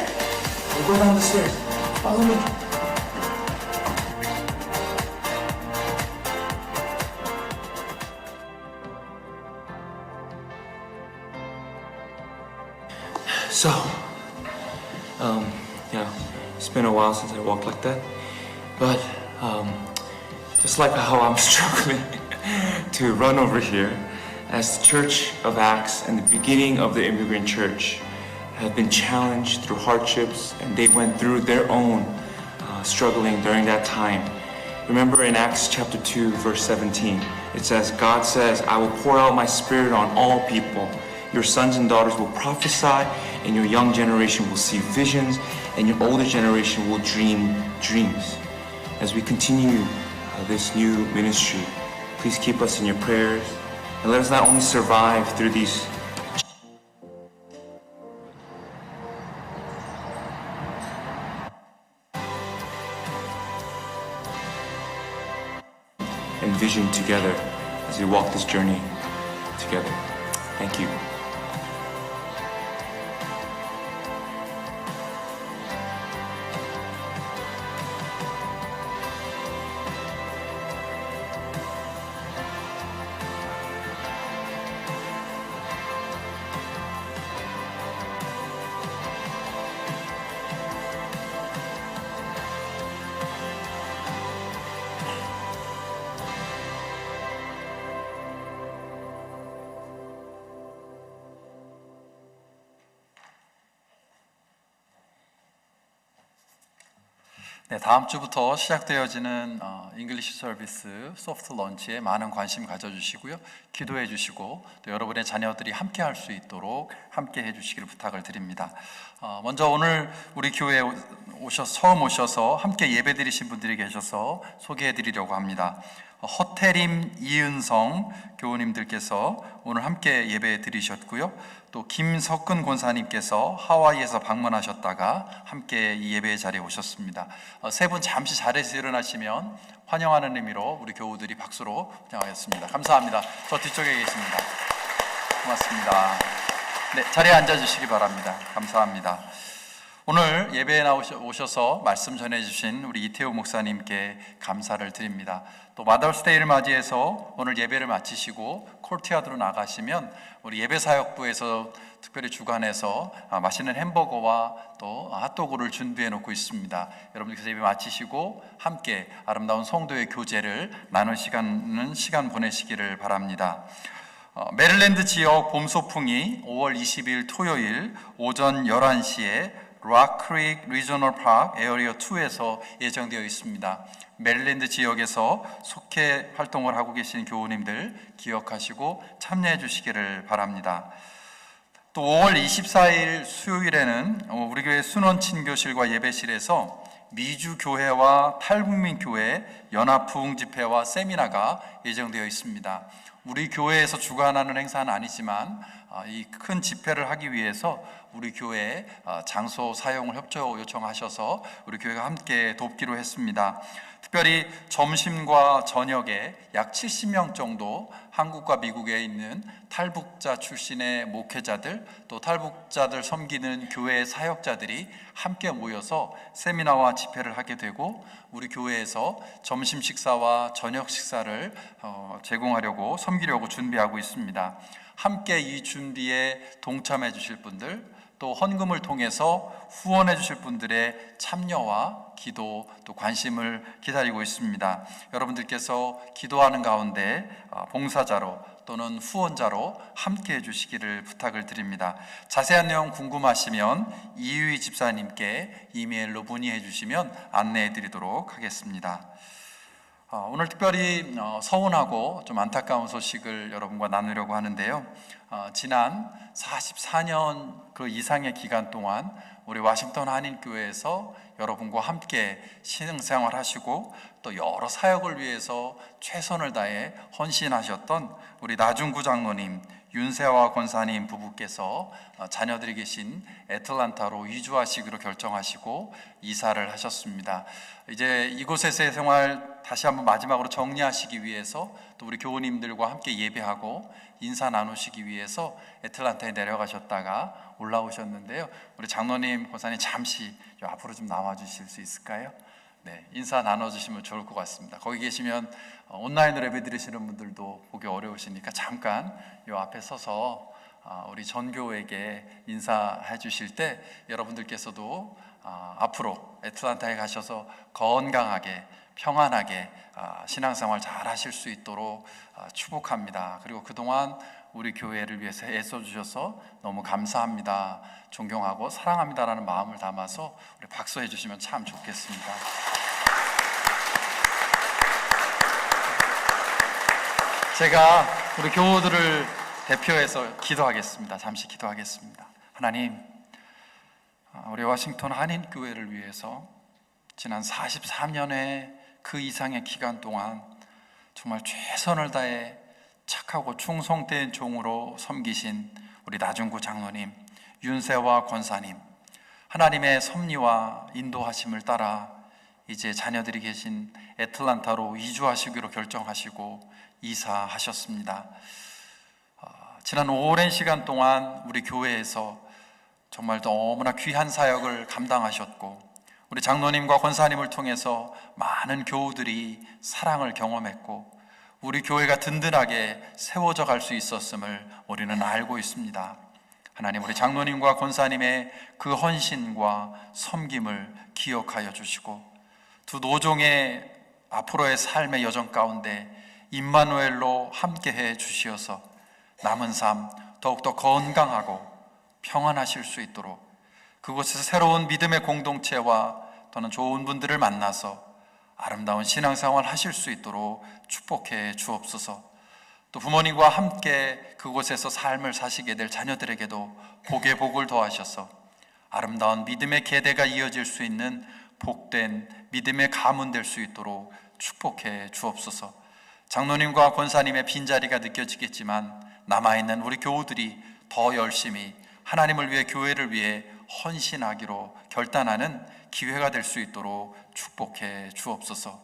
or go down the stairs. Follow me. So, it's been a while since I walked like that, but just like how I'm struggling to run over here, as the Church of Acts and the beginning of the immigrant church have been challenged through hardships, and they went through their own struggling during that time. Remember in Acts chapter 2, verse 17, it says, God says, I will pour out my spirit on all people. Your sons and daughters will prophesy, and your young generation will see visions, and your older generation will dream dreams. As we continue this new ministry, please keep us in your prayers, and let us not only survive through these vision together as we walk this journey together. Thank you. 네, 다음 주부터 시작되어지는 잉글리시 서비스 소프트 런치에 많은 관심 가져주시고요. 기도해 주시고 또 여러분의 자녀들이 함께 할 수 있도록 함께 해주시기를 부탁을 드립니다. 먼저 오늘 우리 교회에 처음 오셔서 함께 예배 드리신 분들이 계셔서 소개해 드리려고 합니다. 허태림, 이은성 교우님들께서 오늘 함께 예배 드리셨고요. 또 김석근 권사님께서 하와이에서 방문하셨다가 함께 이 예배의 자리에 오셨습니다. 세 분 잠시 자리에서 일어나시면 환영하는 의미로 우리 교우들이 박수로 환영하겠습니다. 감사합니다. 저 뒤쪽에 계십니다. 고맙습니다. 네, 자리에 앉아주시기 바랍니다. 감사합니다. 오늘 예배에 오셔서 말씀 전해주신 우리 이태우 목사님께 감사를 드립니다. 또 마더스데이를 맞이해서 오늘 예배를 마치시고 콜티아드로 나가시면 우리 예배사역부에서 특별히 주관해서 맛있는 햄버거와 또 핫도그를 준비해 놓고 있습니다. 여러분께서 예배 마치시고 함께 아름다운 성도의 교제를 나누는 시간 보내시기를 바랍니다. 메릴랜드 지역 봄 소풍이 5월 20일 토요일 오전 11시에 락크릭 리저널 파크 에어리어 2에서 예정되어 있습니다. 메릴랜드 지역에서 속해 활동을 하고 계신 교우님들 기억하시고 참여해 주시기를 바랍니다. 또 5월 24일 수요일에는 우리 교회 순원친교실과 예배실에서 미주교회와 탈북민교회 연합부흥 집회와 세미나가 예정되어 있습니다. 우리 교회에서 주관하는 행사는 아니지만 이 큰 집회를 하기 위해서 우리 교회 장소 사용을 협조 요청하셔서 우리 교회가 함께 돕기로 했습니다. 특별히 점심과 저녁에 약 70명 정도 한국과 미국에 있는 탈북자 출신의 목회자들 또 탈북자들 섬기는 교회 사역자들이 함께 모여서 세미나와 집회를 하게 되고 우리 교회에서 점심 식사와 저녁 식사를 제공하려고 섬기려고 준비하고 있습니다. 함께 이 준비에 동참해 주실 분들 또 헌금을 통해서 후원해 주실 분들의 참여와 기도 또 관심을 기다리고 있습니다. 여러분들께서 기도하는 가운데 봉사자로 또는 후원자로 함께 해주시기를 부탁을 드립니다. 자세한 내용 궁금하시면 이유희 집사님께 이메일로 문의해 주시면 안내해 드리도록 하겠습니다. 오늘 특별히 서운하고 좀 안타까운 소식을 여러분과 나누려고 하는데요. 지난 44년 그 이상의 기간 동안 우리 워싱턴 한인교회에서 여러분과 함께 신앙생활 하시고 또 여러 사역을 위해서 최선을 다해 헌신하셨던 우리 나중구 장로님, 윤세화 권사님 부부께서 자녀들이 계신 애틀란타로 이주하시기로 결정하시고 이사를 하셨습니다. 이제 이곳에서의 생활 다시 한번 마지막으로 정리하시기 위해서 또 우리 교우님들과 함께 예배하고 인사 나누시기 위해서 애틀란타에 내려가셨다가 올라오셨는데요. 우리 장로님, 권사님 잠시 앞으로 좀 나와 주실 수 있을까요? 네, 인사 나눠주시면 좋을 것 같습니다. 거기 계시면 온라인으로 예배 드리시는 분들도 보기 어려우시니까 잠깐 이 앞에 서서 우리 전교에게 인사해 주실 때 여러분들께서도 앞으로 애틀란타에 가셔서 건강하게 평안하게 신앙생활 잘 하실 수 있도록 축복합니다. 그리고 그동안 우리 교회를 위해서 애써주셔서 너무 감사합니다, 존경하고 사랑합니다라는 마음을 담아서 우리 박수해 주시면 참 좋겠습니다. 제가 우리 교우들을 대표해서 기도하겠습니다. 잠시 기도하겠습니다. 하나님, 우리 워싱턴 한인교회를 위해서 지난 43년의 그 이상의 기간 동안 정말 최선을 다해 착하고 충성된 종으로 섬기신 우리 나중구 장로님, 윤세화 권사님, 하나님의 섭리와 인도하심을 따라 이제 자녀들이 계신 애틀란타로 이주하시기로 결정하시고 이사하셨습니다. 지난 오랜 시간 동안 우리 교회에서 정말 너무나 귀한 사역을 감당하셨고, 우리 장로님과 권사님을 통해서 많은 교우들이 사랑을 경험했고, 우리 교회가 든든하게 세워져 갈 수 있었음을 우리는 알고 있습니다. 하나님, 우리 장로님과 권사님의 그 헌신과 섬김을 기억하여 주시고, 두 노종의 앞으로의 삶의 여정 가운데 임마누엘로 함께해 주시어서 남은 삶 더욱더 건강하고 평안하실 수 있도록, 그곳에서 새로운 믿음의 공동체와 또는 좋은 분들을 만나서 아름다운 신앙생활 하실 수 있도록 축복해 주옵소서. 또 부모님과 함께 그곳에서 삶을 사시게 될 자녀들에게도 복의 복을 더하셔서 아름다운 믿음의 계대가 이어질 수 있는 복된 믿음의 가문 될 수 있도록 축복해 주옵소서. 장로님과 권사님의 빈자리가 느껴지겠지만 남아있는 우리 교우들이 더 열심히 하나님을 위해, 교회를 위해 헌신하기로 결단하는 기회가 될 수 있도록 축복해 주옵소서.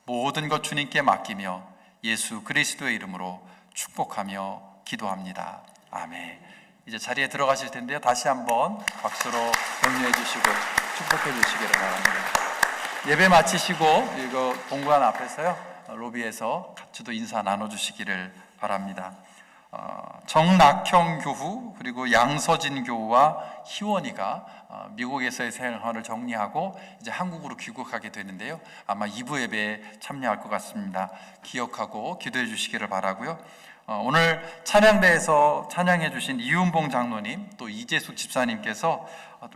모든 것 주님께 맡기며 예수 그리스도의 이름으로 축복하며 기도합니다. 아멘. 이제 자리에 들어가실 텐데요, 다시 한번 박수로 격려해 주시고 축복해 주시기를 바랍니다. 예배 마치시고 이거 본관 앞에서요, 로비에서 같이도 인사 나눠주시기를 바랍니다. 정낙형 교우 그리고 양서진 교우와 희원이가 미국에서의 생활을 정리하고 이제 한국으로 귀국하게 되는데요, 아마 2부 예배에 참여할 것 같습니다. 기억하고 기도해 주시기를 바라고요. 오늘 찬양대에서 찬양해 주신 이윤봉 장로님, 또 이재숙 집사님께서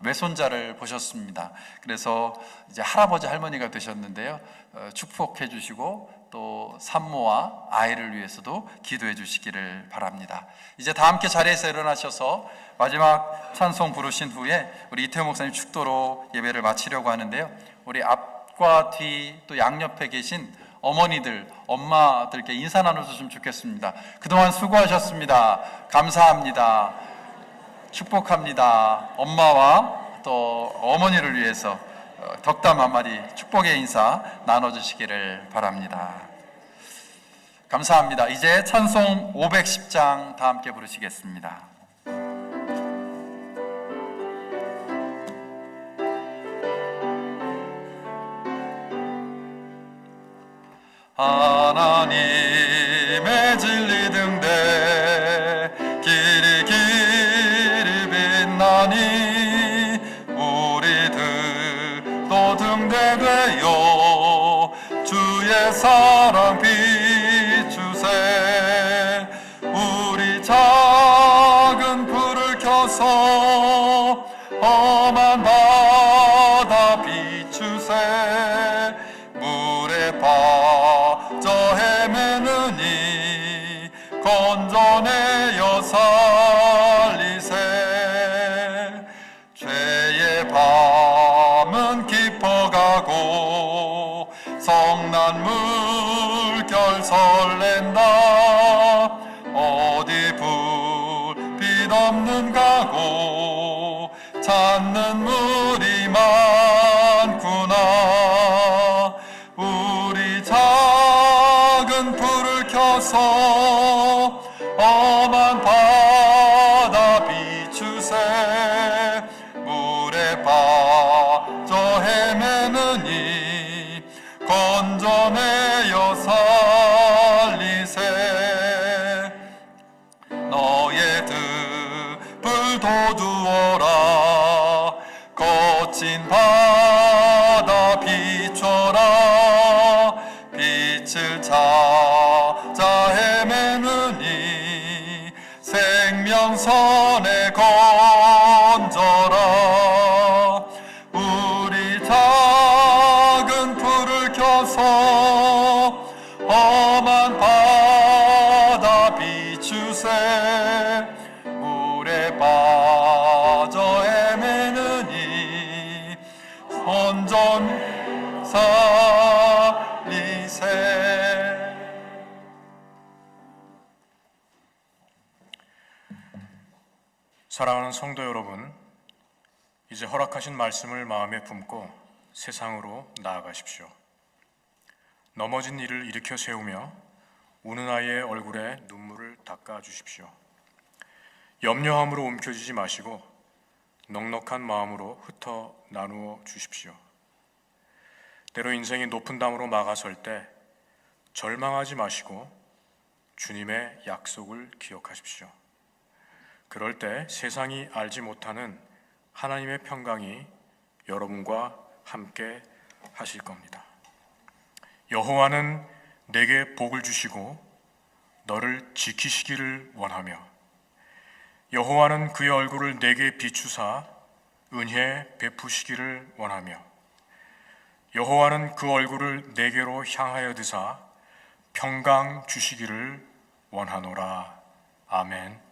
외손자를 보셨습니다. 그래서 이제 할아버지 할머니가 되셨는데요, 축복해 주시고 또 산모와 아이를 위해서도 기도해 주시기를 바랍니다. 이제 다 함께 자리에서 일어나셔서 마지막 찬송 부르신 후에 우리 이태호 목사님 축도로 예배를 마치려고 하는데요, 우리 앞과 뒤 또 양옆에 계신 어머니들, 엄마들께 인사 나눠주시면 좋겠습니다. 그동안 수고하셨습니다. 감사합니다. 축복합니다. 엄마와 또 어머니를 위해서 덕담 한마디, 축복의 인사 나눠주시기를 바랍니다. 감사합니다. 이제 찬송 510장 다 함께 부르시겠습니다. 하나님의 진리 등대 길이 길이 빛나니 우리들도 등대되어 주의 사랑 비추세. 우리 작은 불을 켜서 험한 바다 비추세. 물에 빠져 헤매느니 건져내어 살리세. 죄의 밤은 깊어가고 성난 물결 설렌다. 어디 불빛 없는 가고 찾는 물이 많구나. 우리 작은 불을 켜서 험한 바다 비추세. 물에 빠져 헤매느니 건져내어 살리세. 너의 듭을 돋우어라. 거친 바다 비춰라. 빛을 찾아 헤매느니 생명선에 건져라. 우리 작은 불을 켜서 험한 바다 비추세. 물에 빠져 헤매느니 건져 살리세. 사랑하는 성도 여러분, 이제 허락하신 말씀을 마음에 품고 세상으로 나아가십시오. 넘어진 이를 일으켜 세우며 우는 아이의 얼굴에 눈물을 닦아 주십시오. 염려함으로 움켜쥐지 마시고 넉넉한 마음으로 흩어 나누어 주십시오. 때로 인생이 높은 담으로 막아설 때 절망하지 마시고 주님의 약속을 기억하십시오. 그럴 때 세상이 알지 못하는 하나님의 평강이 여러분과 함께 하실 겁니다. 여호와는 내게 복을 주시고 너를 지키시기를 원하며 여호와는 그의 얼굴을 내게 비추사 은혜 베푸시기를 원하며 여호와는 그 얼굴을 내게로 향하여 드사 평강 주시기를 원하노라. 아멘.